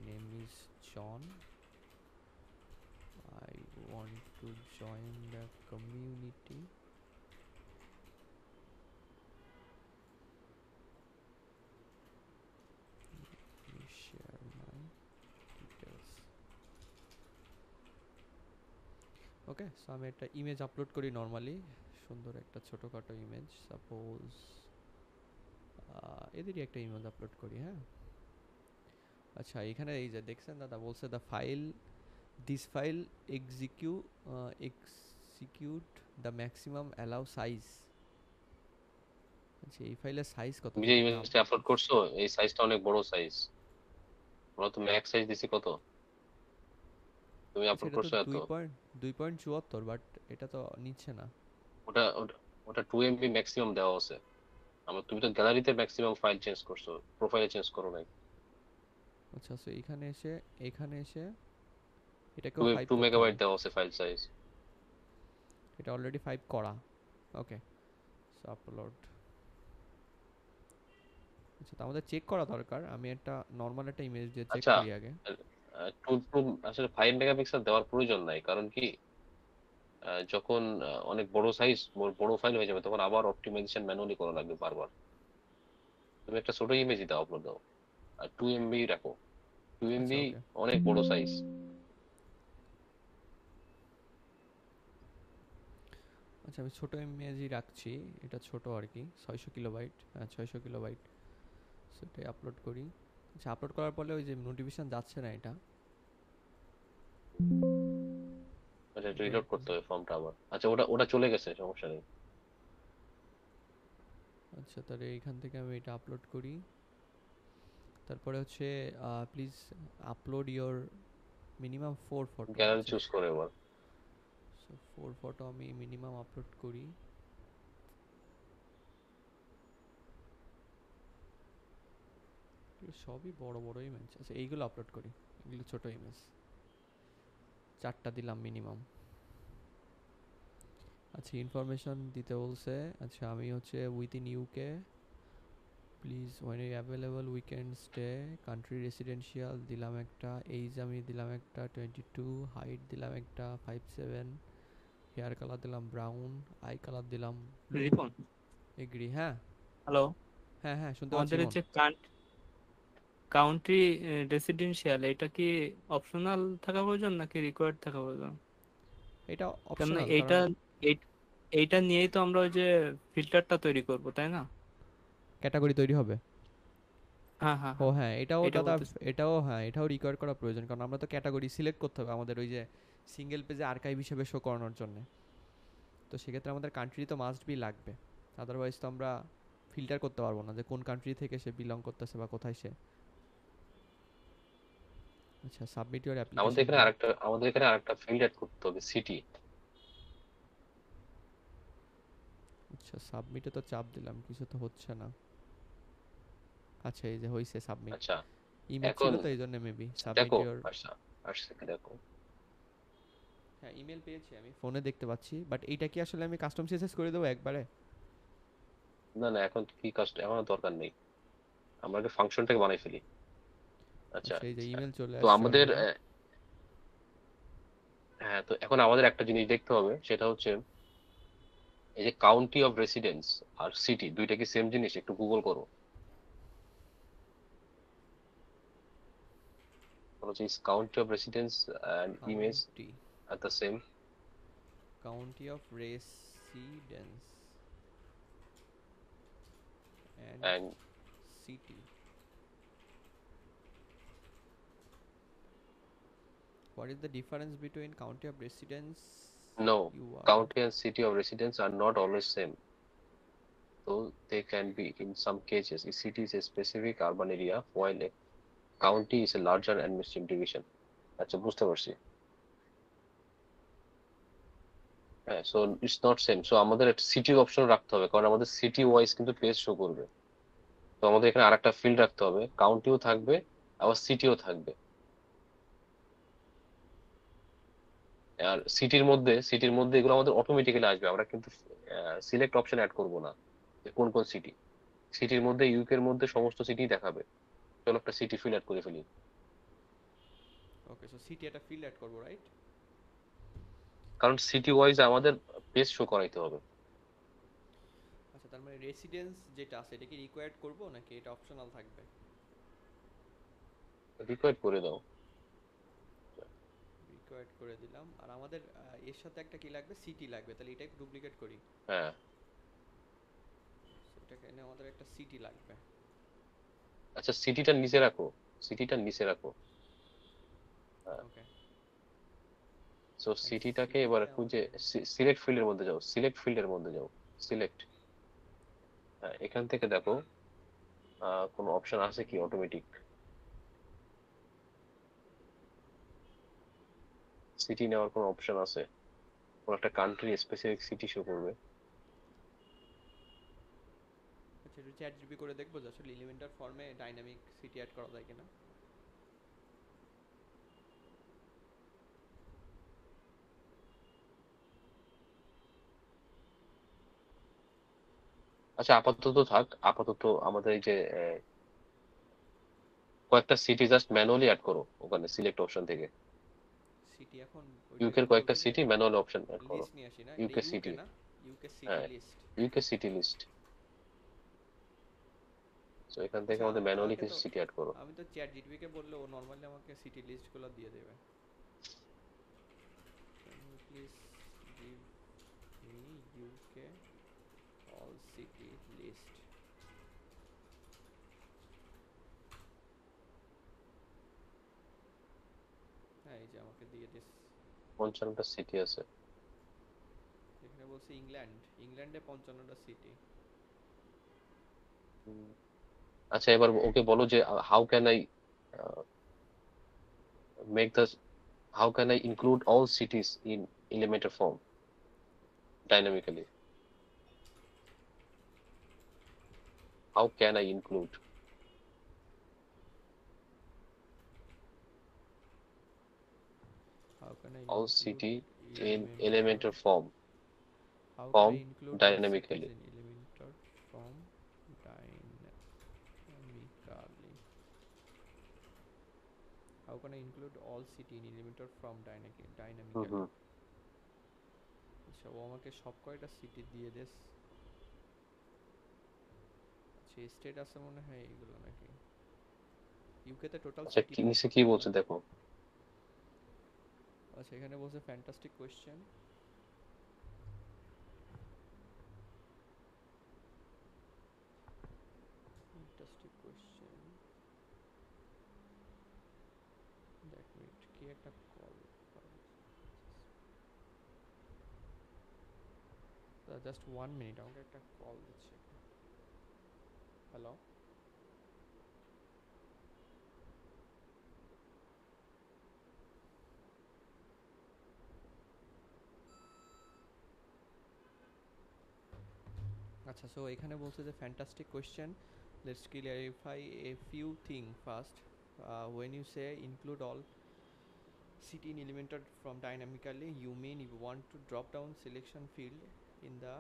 name is John, I want to join the community. Let me share my details. Okay so আমি একটা image upload করি normally, সুন্দর একটা ছোটোখাটো ইমেজ, সাপোজ এদেরই একটা ইমেজ আপলোড করি, হ্যাঁ। আচ্ছা এখানে এই যে দেখছেন দাদা বলছে the file, this file execute the maximum allow size. আচ্ছা এই ফাইলের সাইজ কত, তুমি যে যেটা ইমেজটা আপলোড করছো এই সাইজটা অনেক বড় সাইজ, আমরা তো ম্যাক্স সাইজ দিছি কত, তুমি আচ্ছা আপলোড এটা তো করছো এত। 2.74, বাট এটা তো নিচ্ছে না। ওটা ওটা ওটা 2 MB ম্যাক্সিমাম দেওয়া আছে। তুমি তো গ্যালারিতে ম্যাক্সিমাম ফাইল চেঞ্জ করছো, প্রোফাইলে চেঞ্জ করো নাই। আচ্ছা সো এখানে এসে টু এটাকেও 5 টু করতে মেগাবাইট হবে, দেওয়া আছে ফাইল সাইজ। এটা অলরেডি 5 করা। Okay so upload. আচ্ছা তো আমাদের চেক করা দরকার, আমি একটা নর্মাল একটা ইমেজ দিয়ে চেক আচ্ছা, করি আগে। টু টু আসলে 5 মেগাপিক্সেল দেওয়ার প্রয়োজন নাই, কারণ কি যখন অনেক বড় সাইজ, বড় ফাইল হয়ে যাবে, তখন আবার অপটিমাইজেশন ম্যানুয়ালি করা লাগবে বারবার। তুমি একটা ছোট ইমেজই দাও, আপলোড দাও, আর 2 MB রাখো, টু আচ্ছা এমবি ওকে অনেক বড় সাইজ। আচ্ছা আমি ছোট ইমেজই রাখছি, এটা ছোট আর কি, 600 কিলোবাইট, হ্যাঁ 600 কিলোবাইট। সো এটাই আপলোড করি। আচ্ছা আপলোড করার পরে ওই যে নোটিফিকেশন যাচ্ছে না এটা, আচ্ছা এটা রিলোড করতে হবে ফর্মটা আবার। আচ্ছা ওটা ওটা চলে গেছে, সমস্যা নেই। আচ্ছা তাহলে এইখান থেকে আমি এটা আপলোড করি। তারপরে হচ্ছে please upload your minimum 4 photo. Gallery আচ্ছা চুজ করে এবার। সো 4 ফটো আমি মিনিমাম আপলোড করি। এগুলো সবই বড় বড় ইমেজ। আচ্ছা এইগুলো আপলোড করি, এগুলো ছোট ইমেজ, 4টা দিলাম মিনিমাম। আচ্ছা ইনফরমেশন দিতে বলছে। আচ্ছা আমি হচ্ছে within UK, please when you available weekend stay, country residential দিলাম একটা, এইজ আমি দিলাম একটা 22, হাইট দিলাম একটা 5'7", হেয়ার কালার দিলাম ব্রাউন, আই কালার দিলাম ব্লু। রিপন, এগ্রি, হ্যাঁ হ্যালো। হ্যাঁ হ্যাঁ শুনতে পাচ্ছি আমাদের মন। যে কাউন্ট্রি রেসিডেন্সিয়াল, এটা কি অপশনাল থাকা প্রয়োজন নাকি রিকোয়ার্ড থাকা প্রয়োজন? এটা কেন অপশনাল, এইটা কারণ এই- এইটা নিয়েই তো আমরা ওই যে ফিল্টারটা তৈরি করব, তাই না? ক্যাটাগরি তৈরি হবে। হ্যাঁ হ্যাঁ ও হ্যাঁ, হ্যাঁ এটাও এটা দাদা, বলতেছি। এটাও হ্যাঁ এটাও রিকোয়ার করা প্রয়োজন, কারণ আমরা তো ক্যাটাগরি সিলেক্ট করতে হবে আমাদের ওই যে সিঙ্গেল পেজে আর্কাইভ হিসেবে শো করানোর জন্য। তো সেক্ষেত্রে আমাদের কান্ট্রি তো মাস্ট বি লাগবে, আদারওয়াইজ তো আমরা ফিল্টার করতে পারবো না যে কোন কান্ট্রি থেকে সে বিলং করতেছে বা কোথায় সে। আচ্ছা সাবমিট ইওর অ্যাপ্লিকেশন দিই। আমাদের এখানে আরেকটা ফিল্ড অ্যাড করতে হবে, সিটি। আচ্ছা সাবমিটে তো চাপ দিলাম, কিছু তো হচ্ছে না। আচ্ছা এই যে হইছে সাবমিট। আচ্ছা ইমেজ এখন ছিল তো এই জন্য মেবি সাবমিট দেখো, ইওর। আচ্ছা আসছে কি দেখো। হ্যাঁ ইমেল পেয়েছি, আমি ফোনে দেখতে পাচ্ছি, বাট এইটা কি আসলে আমি কাস্টম সিএসএস করে দেবো একবারে? না না, এখন কি কাজ এখন আর দরকার নেই, আমরা আগে ফাংশনটাকে বানাই ফেলি। আচ্ছা আচ্ছা এই যে ইমেল চলে তো আসছে আমাদের অলরেডি। হ্যাঁ, তো এখন আমাদের একটা জিনিস দেখতে হবে, সেটা হচ্ছে এই যে কাউন্টি অফ রেসিডেন্স আর সিটি দুইটা কি সেম জিনিস, একটু গুগল করো। বলো যে county of residence and image county, are the same. County of residence and and city, what is the difference between county of residence? No, You are county and city of residence are not always same, though they can be in some cases. A city is a specific urban area, while a county is a larger administrative division. আচ্ছা বুঝতে পারছি। হ্যাঁ, so it's not same. So আমাদের একটা সিটির option রাখতে হবে, কারণ আমাদের সিটি ওয়াইজ কিন্তু পেজ শো করবে। তো আমাদের এখানে আরেকটা ফিল্ড রাখতে হবে, কাউন্টিও থাকবে আবার সিটিও থাকবে। আর সিটির মধ্যে এগুলো আমাদের অটোমেটিক্যালি আসবে, আমরা কিন্তু সিলেক্ট অপশন অ্যাড করব না যে কোন কোন সিটি। সিটির মধ্যে ইউকের মধ্যে সমস্ত সিটি দেখাবে। চলো একটা সিটি ফিল অ্যাড করে ফেলি। okay, so city একটা field add করব, right? কারণ সিটি ওয়াইজ আমাদের পেজ শো করাইতে হবে। আচ্ছা তার মানে রেসিডেন্স যেটা আছে এটা কি রিকোয়ার্ড করব নাকি এটা অপশনাল থাকবে? রিকোয়ার্ড করে দাও। রিকোয়ার্ড করে দিলাম। আর আমাদের এর সাথে একটা কি লাগবে, সিটি লাগবে, তাহলে এটাই ডুপ্লিকেট করি। হ্যাঁ এটাকে এনে আমাদের একটা সিটি লাগবে। আচ্ছা, সিটিটা নিচে রাখো, সিটিটা নিচে রাখো। হ্যাঁ, ওকে, সো সিটিটাকে এবার সিটিতে খুঁজে আমাদের সিলেক্ট ফিল্ডের মধ্যে যাও, সিলেক্ট ফিল্ডের মধ্যে যাও, সিলেক্ট। হ্যাঁ, এখান থেকে দেখো কোনো অপশন আছে কি অটোমেটিক। সিটি নেওয়ার কোনো অপশন আছে? কোন একটা কান্ট্রি স্পেসিফিক সিটি শো করবে। আচ্ছা একটু চ্যাট জিপি করে দেখবো যে আসলে এলিমেন্টার ফর্মে ডাইনামিক সিটি অ্যাড করা যায় কিনা। আচ্ছা আপাতত থাক, আপাতত আমাদের এই যে কয়েকটা সিটি জাস্ট ম্যানুয়ালি অ্যাড করো ওখানে সিলেক্ট অপশন থেকে। সিটি এখন ওইটা ইউকের কিন্তু কয়েকটা বলছে যে সিটি ম্যানুয়াল অপশন অ্যাড করো। লিস্ট নিয়ে আসি না, এটা ইউকে ইউকে সিটি, না, ইউকে সিটি হ্যাঁ লিস্ট। UK city list. তো এখান থেকে আচ্ছা আমাদের ম্যানুয়ালি আমাকে কিছু তো, সিটি অ্যাড করো। আমি তো চ্যাট জিটিপি কে বললে ও নর্মালি আমাকে সিটি লিস্টগুলো দিয়ে দেবে। Can you please give me UK all city list. হ্যাঁ এই যে আমাকে দিয়ে দিস, 55টা সিটি আছে। এখানে বলছে ইংল্যান্ডে 55টা সিটি। আচ্ছা এবার ওকে বলো যে how can I make the how can I include all cities in Elementor form dynamically, how can I include How can I all include city in Elementor? elemental form How can I form include all cities dynamically? in Elementor from dynamically? How can I include all city in Elementor from dynamically? হুম। আচ্ছা ও আমাকে সব কয়টা city দিয়ে দেস। আচ্ছা state আছে মনে হয় এইগুলো নাকি, ইউকে তে টোটাল আচ্ছা সিটি কি নিচে কি কতগুলো? বলছে দেখো। আচ্ছা এখানে বলছে ফ্যান্টাস্টিক কোয়েশ্চেন, ফ্যান্টাস্টিক কোয়েশ্চেন। দেখ মিনিট কি একটা কল, জাস্ট 1 মিনিট, আমাকে একটা কল দিচ্ছে। হ্যালো, আচ্ছা সো এখানে বলছে যে fantastic question, let's clarify a few thing first. When you say include all city in Elementor from dynamically, you mean you want to drop down selection field in the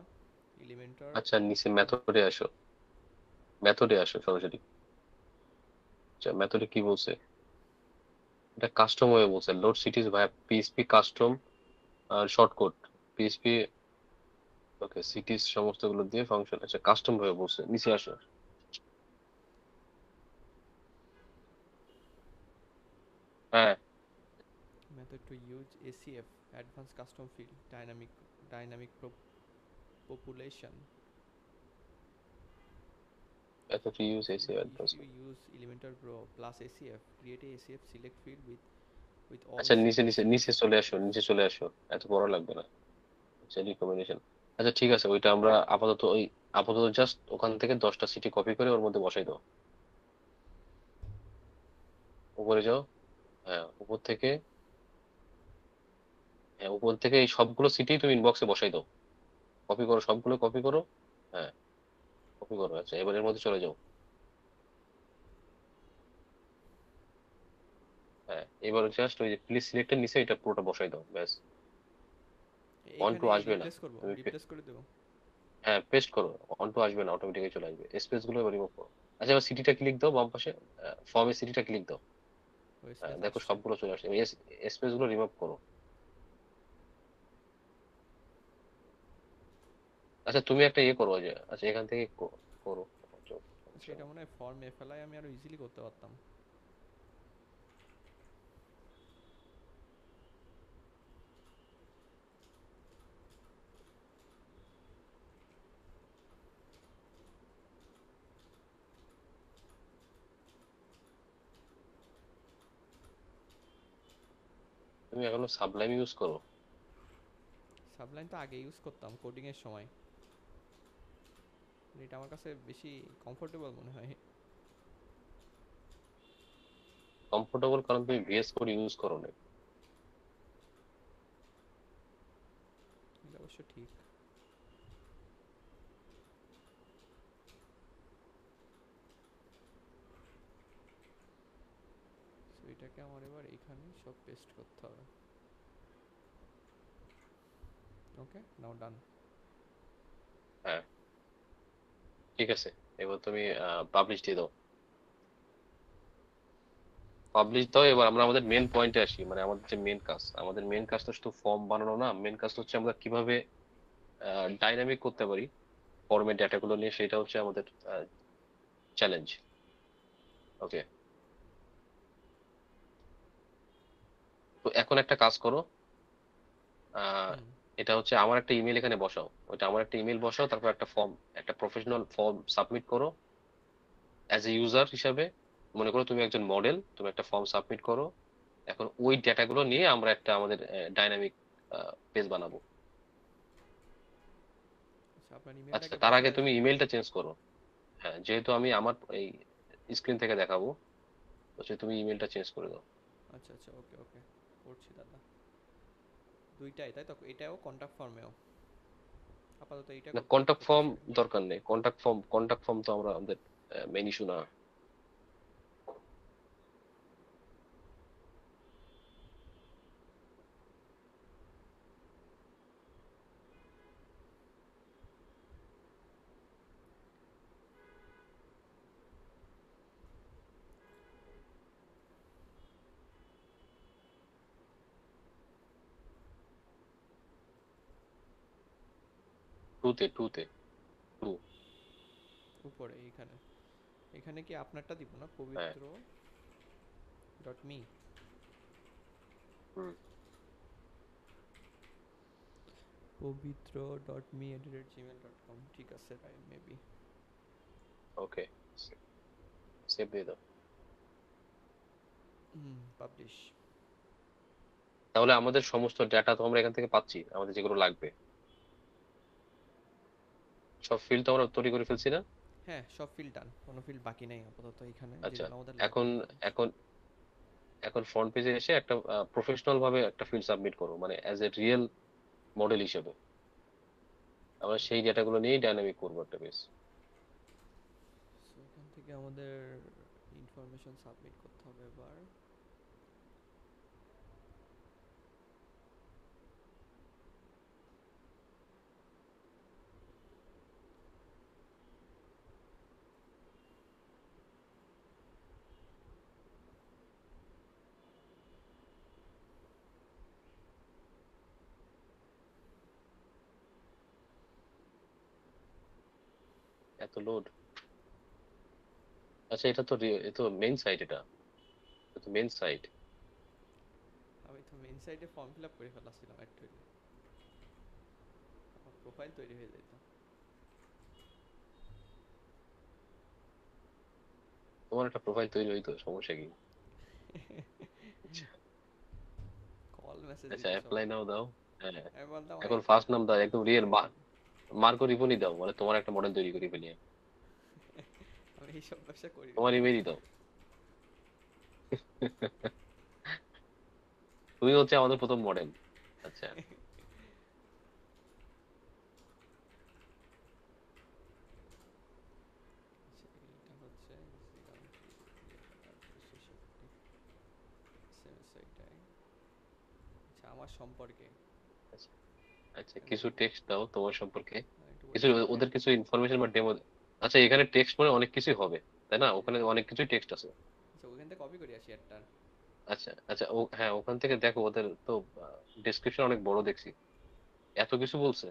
Elementor আচ্ছা নিচে from মেথডে আসো সরাসরি। আচ্ছা মেথডে কি বলছে, এটা কাস্টম ওয়ে বলছে, লোড সিটিজ ভায়া পিএসপি কাস্টম শর্টকাট পিএসপি। ওকে সিটিজ সমস্ত গুলো দিয়ে ফাংশন, আচ্ছা কাস্টম ভাবে বলছে, নিচে আসো। হ্যাঁ method to use ACF advanced custom field dynamic population. এত to use AC If advance. you use Elementor Pro plus ACF, create a ACF select field with all আচ্ছা নিচে cities. নিচে নিচে চলে আসো, নিচে চলে আসো, এত বড় লাগবে না। আচ্ছা রিকমেন্ডেশন, আচ্ছা ঠিক আছে ওইটা আমরা আপাতত জাস্ট ওখান থেকে 10টা সিটি কপি করে ওর মধ্যে বসাই দাও। উপরে যাও, হ্যাঁ উপর থেকে, হ্যাঁ উপর থেকে এই সবগুলো সিটি তুমি ইনবক্সে বসাই দাও, কপি করো সবগুলো কপি করো। হ্যাঁ কপি করো, আচ্ছা এবার এর মধ্যে চলে যাও। হ্যাঁ এবার জাস্ট ওই যে প্লিজ সিলেক্টের নিচে এটা পুরোটা বসাই দাও ব্যাস। অন টু এখানে আসবে না, রিপ্লেস করব, তুমি রিপ্লেস করে দেব। হ্যাঁ পেস্ট করো, অন টু আসবে না, অটোমেটিক্যালি চলে আসবে, স্পেস গুলো এবার রিমুভ করো। আচ্ছা এবার সিটিটা ক্লিক দাও বাম পাশে, ফর্মে সিটিটা ক্লিক দাও। ওই হ্যাঁ স্পেস দেখো আসছে। সবগুলো চলে আসছে, স্পেস গুলো রিমুভ করো। আচ্ছা তুমি একটা ইয়ে করো, ওই যে আচ্ছা এখান থেকে করো। আচ্ছা এটা মনে হয় ফর্মে ফেলায় আমি আরো ইজিলি করতে পারতাম। তুমি এখনো সাবলাইম ইউজ করো? সাবলাইন তো আগে ইউজ করতাম কোডিং এর সময়, এটা আমার কাছে বেশি কমফোর্টেবল মনে হয়। কমফোর্টেবল কারণ তুমি ভিএস কোড ইউজ করো না। এটা অবশ্য ঠিক। সো এটাকে আমার এবার এখানে সব পেস্ট করতে হবে। ওকে নাও ডান। হ্যাঁ ঠিক আছে, এবার তুমি পাবলিশ দিয়ে দাও। পাবলিশ দাও, এবার আমরা আমাদের মেন পয়েন্টে আসি, মানে আমাদের যে মেন কাজ, আমাদের মেন কাজ তো শুধু ফর্ম বানানো না, মেন কাজ হচ্ছে আমরা কিভাবে ডাইনামিক করতে পারি ফর্মের ডেটাগুলো নিয়ে, সেটা হচ্ছে আমাদের চ্যালেঞ্জ। ওকে তো এখন একটা কাজ করো, আহ, হুম এটা হচ্ছে আমার একটা ইমেল এখানে বসাও, ওইটা আমার একটা ইমেল বসাও, তারপর একটা ফর্ম, একটা প্রফেশনাল ফর্ম সাবমিট করো অ্যাজ এ ইউজার হিসাবে। মনে করো তুমি একজন মডেল, তুমি একটা ফর্ম সাবমিট করো। এখন ওই ডেটাগুলো নিয়ে আমরা একটা আমাদের ডাইনামিক পেজ বানাবো। আচ্ছা, আপনার আচ্ছা, ইমেলটাকে তার আগে বসিয়ে তুমি আসি। ইমেলটা চেঞ্জ করো। হ্যাঁ, যেহেতু আমি আমার এই স্ক্রিন থেকে দেখাবো, হচ্ছে তুমি ইমেলটা চেঞ্জ করে দাও। আচ্ছা আচ্ছা, ওকে ওকে, করছি দাদা। দুইটাই তাই তো, এটাও কন্টাক্ট ফর্মেও? আপাতত এইটা না, চেক কন্টাক্ট ফর্ম করতেছি আগে। দরকার নেই, কন্টাক্ট ফর্ম তো আমরা আমাদের মেইন ইস্যু না। টুতে টুতে টু। উপরে এইখানে, এখানে কি আপনারটা দিব না, হ্যাঁ। পবিত্র ডট মি? হুম। পবিত্র ডট মি @gmail.com, ঠিক আছে ভাই, মেবি। ওকে, সেভ দিয়ে দাও। পাবলিশ। তাহলে আমাদের সমস্ত ডেটা তো আমরা এখান থেকে পাচ্ছি, আমাদের যেগুলো লাগবে সব ফিল্ড তো আমরা তৈরি করে ফেলছি না? হ্যাঁ, সব ফিল্ড ডান, কোনো ফিল্ড বাকি নেই আপাতত এখানে, আচ্ছা, যেগুলো আমাদের লাগবে এখন এখানে। এখন এখন ফ্রন্ট পেজে এসে একটা প্রফেশনাল ভাবে একটা ফিল্ড সাবমিট করো, মানে অ্যাজ এ রিয়েল মডেল হিসেবে। আমরা সেই ডেটাগুলো নিয়েই ডাইনামিক করবো একটা পেজ। সো এখান থেকে আমাদের ইনফরমেশন সাবমিট করতে হবে এবার। এত লোড। আচ্ছা, এটা তো মেইন সাইট, এটা তো মেইন সাইট। আমি তো মেন সাইটে ফর্ম ফিল আপ করে ফেলাছিলাম একটু, আমার প্রোফাইল তৈরি হয়ে যেত। তোমার একটা প্রোফাইল তৈরি হইতো, সমস্যা কি? আচ্ছা। কল মেসেজ আচ্ছা, দিত অ্যাপ্লাই সবাই। নাও দাও। হ্যাঁ, আমি বলতাম এখন এই যে ফার্স্ট নাম দাও, একদম রিয়েল মার্কো রিপনই দাও, মানে তোমার একটা মডেল তৈরি করে ফেলি। আমি এইসব ব্যবসা করি না তোমার ভাই। ইমেলই দাও। তুমি হচ্ছে আমাদের প্রথম মডেল। আচ্ছা। আচ্ছা, এইটা হচ্ছে SMS এইটাই। আচ্ছা, আমার সম্পর্কে আচ্ছা, আচ্ছা, এখানে কিছু টেক্সট দাও তোমার সম্পর্কে, একটু কিছু ওয়েট করেন। ওদের কিছু ইনফরমেশন বা ডেমো। আচ্ছা, এখানে টেক্সট মানে অনেক কিছুই হবে, তাই না? ওখানে অনেক কিছুই টেক্সট আছে। আচ্ছা, ওখান থেকে কপি করে আসি একটা। আচ্ছা, আচ্ছা, ও হ্যাঁ, ওখান থেকে দেখো, ওদের তো ডেসক্রিপশন অনেক বড় দেখছি, এত কিছু বলছে।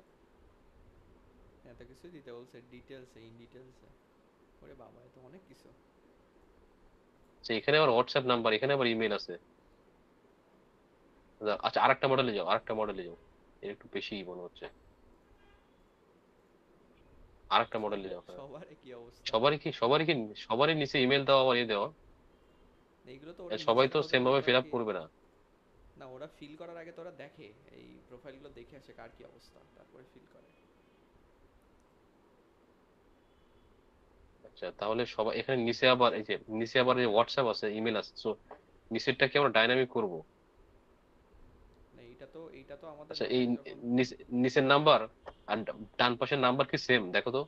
এত কিছু দিতে বলছে ডিটেলসে, ইন ডিটেলসে। ওরে বাবা, এত অনেক কিছু। আচ্ছা, এখানে আবার হোয়াটসঅ্যাপ নাম্বার, এখানে আবার ইমেল আছে। আচ্ছা, আরেকটা মডেলে যাও, এর একটু বেশি মনে হচ্ছে। আরেকটা মডেলে যাও, হ্যাঁ। সবার কি অবস্থা? সবারই কি সবারই নিচে ইমেল দেওয়া আবার দেওয়া? এইগুলো তো ওরা সবাই নিচে তো দেওয়া সেম দেবে, ভাবে ওরা ফিল আপ কি? করবে না। না, ওরা ফিল করার আগে তো ওরা দেখে, এই প্রোফাইলগুলো দেখে আসে কার কি অবস্থা, তারপরে ফিল করে। আচ্ছা, তাহলে সবাই এখানে নিচে আবার এই যে নিচে আবার এই হোয়াটসঅ্যাপ আছে, ইমেল আছে, তো নিচেরটা কি আমরা ডাইনামিক করব? না, এইটা তো আমাদের আচ্ছা, এই যখন যখন নিচের নাম্বার আর ডান পাশের নাম্বার কি সেম, দেখো তো।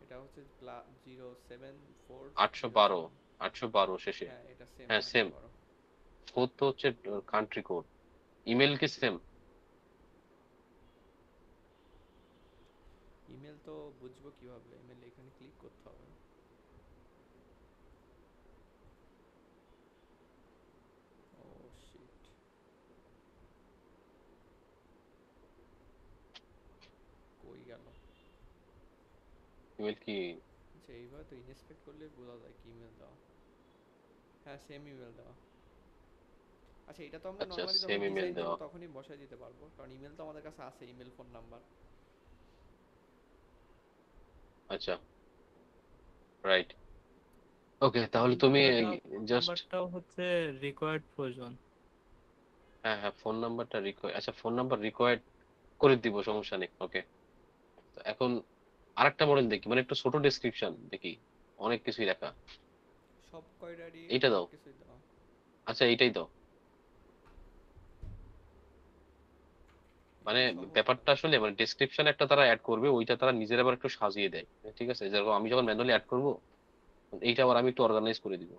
এটা হচ্ছে 074 812, 07। 812 শেষে। হ্যাঁ, এটা সেম হ্যাঁ, সেম। 812। কোড তো হচ্ছে কান্ট্রি কোড। ইমেল কি সেম? ইমেল তো বুঝবো কিভাবে? ইমেল এখানে ক্লিক করতে হবে। ও শিট, কই গেল? ইমেল কি? আচ্ছা, এইভাবে তো ইনস্পেক্ট করলে বোঝা যায় কি ইমেল দেওয়া। হ্যাঁ, সেম ইমেল দেওয়া। আচ্ছা, এটা তো আমরা আচ্ছা, নরমালি যখন সেম ইমেল ডিজাইন করব দেওয়া। তখনই বসায় দিতে পারবো, কারণ ইমেল তো আমাদের কাছে আছে, ইমেল ফোন নাম্বার। আচ্ছা, রাইট। ওকে, তাহলে ইমেল তুমি নাম্বারটা জাস্ট, নাম্বারটাও হচ্ছে রিকোয়ার্ড প্রয়োজন। হ্যাঁ হ্যাঁ, ফোন নাম্বারটা রিকোয়ার, আচ্ছা ফোন নাম্বার রিকোয়ার্ড করে দিব, সমস্যা নেই। ওকে, তো এখন আরেকটা মডেল দেখি, মানে একটু ছোট ডেসক্রিপশন দেখি, অনেক কিছুই লেখা। সব কয়টারই এইটা সব দাও। কিছুই দাও। আচ্ছা, এইটাই দাও। মানে এটা সহ দিলাম। ব্যাপারটা আসলে মানে ডেসক্রিপশন একটা তারা অ্যাড করবে, ওইটা তারা নিজের আবার একটু সাজিয়ে দেয়। ঠিক আছে, যেরকম আমি যখন ম্যানুয়ালি অ্যাড করবো, এইটা আবার আমি একটু অর্গানাইজ করে দিব।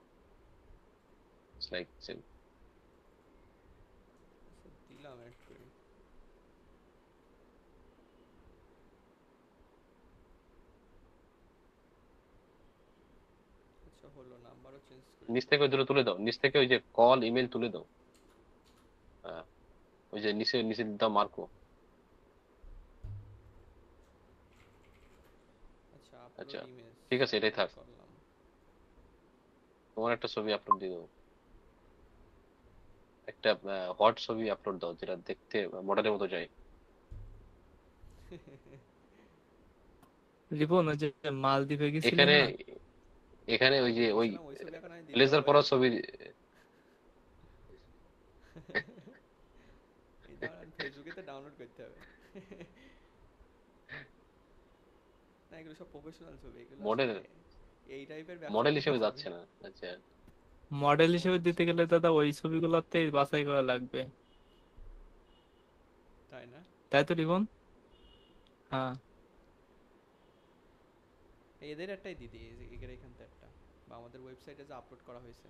Like same. আচ্ছা, দিলাম অ্যাড করি। আচ্ছা, হলো, নাম্বারও চেঞ্জ করে নিচ দিলাম। থেকে ওই দুটো তুলে দাও, নিচ থেকে ওই যে কল ইমেল তুলে দাও। হ্যাঁ, ওই যে নিচে নিচে দাও মার্কো। আচ্ছা, আচ্ছা, আপলোড ইমেজ ঠিক আছে, এটাই আপলোড থাক। করলাম। তোমার একটা ছবি আপলোড দিও, একটা হট ছবি আপলোড দাও যেটা দেখতে মডেলের মতো যায়। রিপন, ওই যে মালদ্বীপে গেছিলে এখানে না? এখানে ওই যে ওই গেছিলাম, ওই ছবি এখন আমি দিতেও ব্লেজার পারি। পরা ছবি। এই দাঁড়ান, ফেসবুকে তো ডাউনলোড করতে হবে। না, এগুলো সব প্রফেশনাল ছবি, এগুলো মডেল আসলে এই টাইপের ব্যবসা মডেল করার হিসেবে ছবি যাচ্ছে না। না। আচ্ছা, মডেল ও হিসেবে দিতে আচ্ছা, গেলে দাদা ওই ছবিগুলোতেই বাছাই করা লাগবে। তাই না? তাই তো রিপন? হ্যাঁ। এদের একটাই দিদি, এদের এখান থেকে একটা, বা আমাদের ওয়েবসাইটে যে আপলোড করা হয়েছে।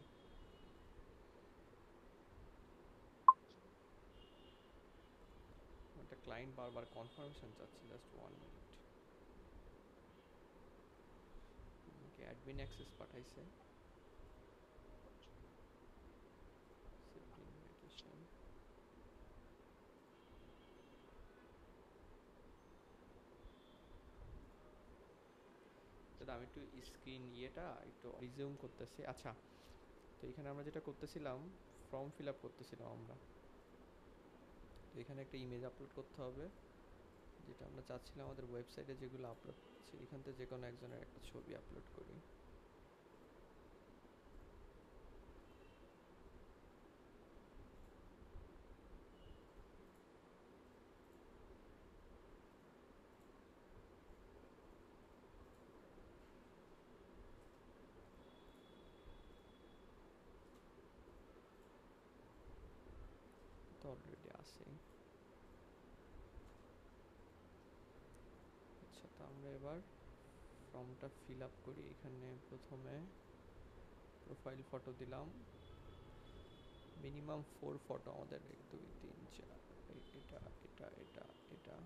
একটা ক্লায়েন্ট বারবার কনফার্মেশন চাচ্ছে, জাস্ট 1 মিনিট। ওকে, অ্যাডমিন অ্যাক্সেস পাঠাইছে, সেট ইনভিটেশন। দাদা, আমি একটু স্ক্রিন ইয়েটা একটু রিজিউম করতেছি। আচ্ছা, তো এখানে আমরা যেটা করতেছিলাম, ফর্ম ফিল আপ করতেছিলাম আমরা। তো এখানে একটা ইমেজ আপলোড করতে হবে, যেটা আমরা চাচ্ছিলাম আমাদের ওয়েবসাইটে যেগুলো আপলোড করছি, এখান থেকে যে কোনো একজনের একটা ছবি আপলোড করি। তো অলরেডি আছে। আচ্ছা, তো আমরা এবার ফর্মটা ফিল আপ করি। এখানে প্রথমে প্রোফাইল ফটো দিলাম, মিনিমাম 4 ফটো আমাদের, 1 2 3 4, এটা এটা এটা এটা,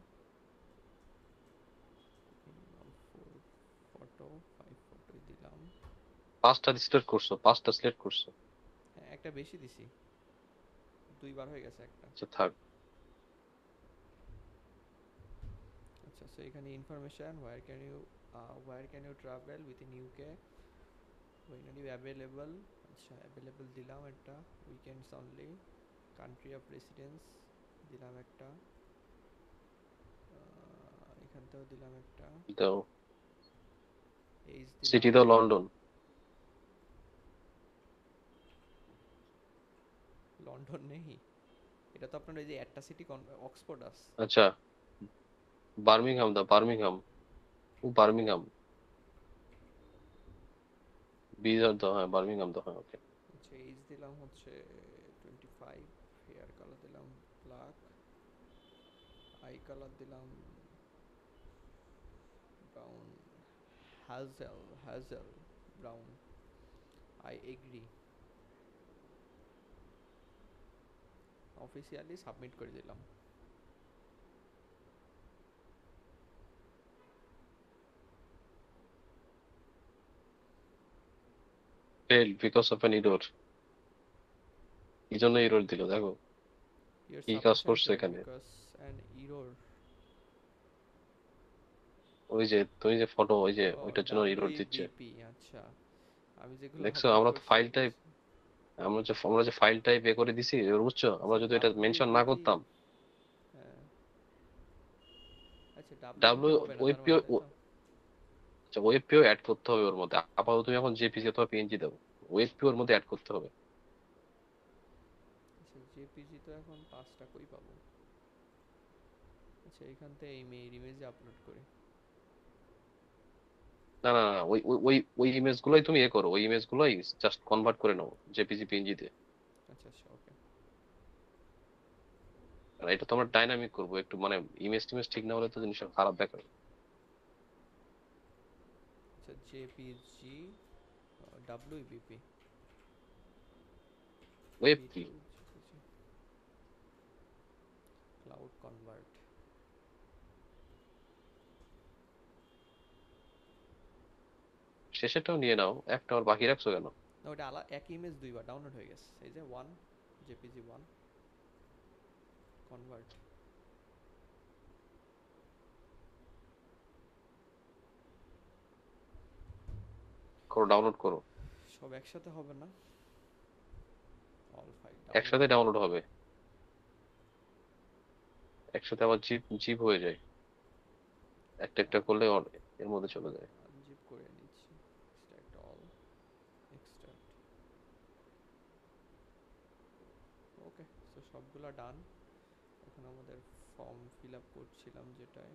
মিনিমাম 4 ফটো, 5 ফটোই দিলাম। পাঁচটা সিলেক্ট করছো, পাঁচটা সিলেক্ট করছো। হ্যাঁ, একটা বেশি দিছি, 2বার হয়ে গেছে একটা। আচ্ছা, থাক। আচ্ছা, সো এখানে information, where can you travel within UK, when are you available। আচ্ছা, অ্যাভেলেবল দিলাম একটা, weekends only, country of residence দিলাম একটা, এখান থেকেও দিলাম একটা, দাও, এইজ সিটি দিলাম। দাও লন্ডন। লন্ডন নেই, এটা তো আপনার ওই যে একটা সিটি, অক্সফোর্ড আছে। আচ্ছা, বার্মিংহাম দাও, বার্মিংহাম। ও বার্মিংহাম, বিজার দাও, হ্যাঁ বার্মিংহাম দাও, হ্যাঁ ওকে। আচ্ছা, এইজ দিলাম হচ্ছে 25, হেয়ার কালার দিলাম ব্ল্যাক, আই কালার দিলাম brown, hazel brown, I agree. Officially submit করে দিলাম। Fail because of an error. কি জন্য এরর দিল দেখো, ইউর কি কাজ সাবমিশন করছে ফেল এখানে। Because an error. ওই যে তুমি যে ফটো, ওই যে ও, ওইটার জন্য এরর দিচ্ছে। WBP। আচ্ছা, আমি যেগুলো দেখছো, আপলোড আমরা তো করছি ফাইলটাই ওগুলো আমরা যে ফাইল টাইপ এ করে দিছি, এবার বুঝছো, আমরা যদি এটা মেনশন না ডাব্লিউপিপি। করতাম। হ্যাঁ, আচ্ছা ডাব্লিউ ডাব্লিউপিপি হবে না ওয়েব তার মানে, পিও, তাই তো? আচ্ছা ওয়েব পিও অ্যাড করতে হবে ওর মধ্যে। আপাতত তুমি এখন জেপিজি অথবা পিএনজি দাও, ওয়েব পিও ওর মধ্যে অ্যাড করতে হবে। আচ্ছা জেপিজি তো এখন 5টা কই পাবো? আচ্ছা এখান থেকে ইমেজে আপলোড করি। না না না, ওই ইমেজ গুলোই তুমি এ করো, ওই ইমেজ গুলোই জাস্ট কনভার্ট করে নাও জেপিজি পিএনজি তে। আচ্ছা আচ্ছা ওকে। আর এটা তো আমরা ডাইনামিক করবো একটু, মানে ইমেজ টিমেজ ঠিক না হলে তো জিনিসটা খারাপ দেখাবে। আচ্ছা জেপিজি ডাব্লিউপিপি ওয়েব পি কি, টু জেপিজি ক্লাউড কনভার্ট। শেষেরটাও নিয়ে নাও, একটা আর বাকি রাখছো কেন? না ওটা একই ইমেজ দুইবার ডাউনলোড হয়ে গেছে, এই যে ওয়ান, জেপিজি ওয়ান কনভার্ট। করো, ডাউনলোড করো। সব একসাথে হবে না, অল ফাইল ডাউনলোড একসাথে নাও। ডাউনলোড হবে, একসাথে আবার জিপ জিপ হয়ে যায়, একটা একটা করলে এর মধ্যে চলে যায়। আনজিপ করে নিচ্ছি, এক্সট্রাক্ট অল, এক্সট্রাক্ট। ওকে, সো সবগুলা ডান। এখন আমাদের ফর্ম ফিল আপ করছিলাম যেটায়,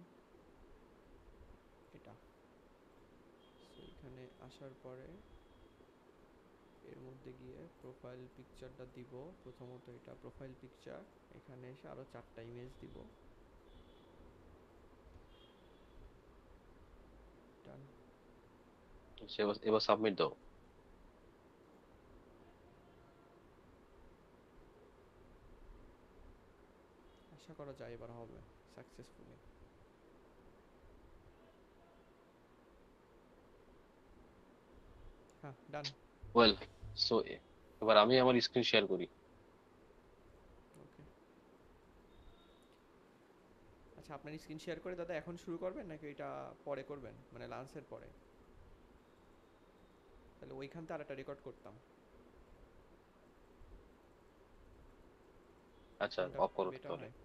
এটা। সো এখানে আসার পরে এর মধ্যে গিয়ে প্রোফাইল পিকচারটা দিব। প্রথমত এটা প্রোফাইল পিকচার, এখানে এসে আরো 4টা ইমেজ দিব। ডান। এবার এবার সাবমিট দাও। আশা করা যায় এবার হবে সাকসেসফুলি। হ্যাঁ ডান। ওয়েল, সো এবার আমি আমার স্ক্রিন শেয়ার করি। ওকে। আচ্ছা আপনার স্ক্রিন শেয়ার করে দাদা এখন শুরু করবেন নাকি এটা পরে করবেন, মানে লাঞ্চের পরে? তাহলে ওইখান থেকে আরেকটা রেকর্ড করতাম। আচ্ছা, কোনটা অফ করো বেটার তাহলে। হয়?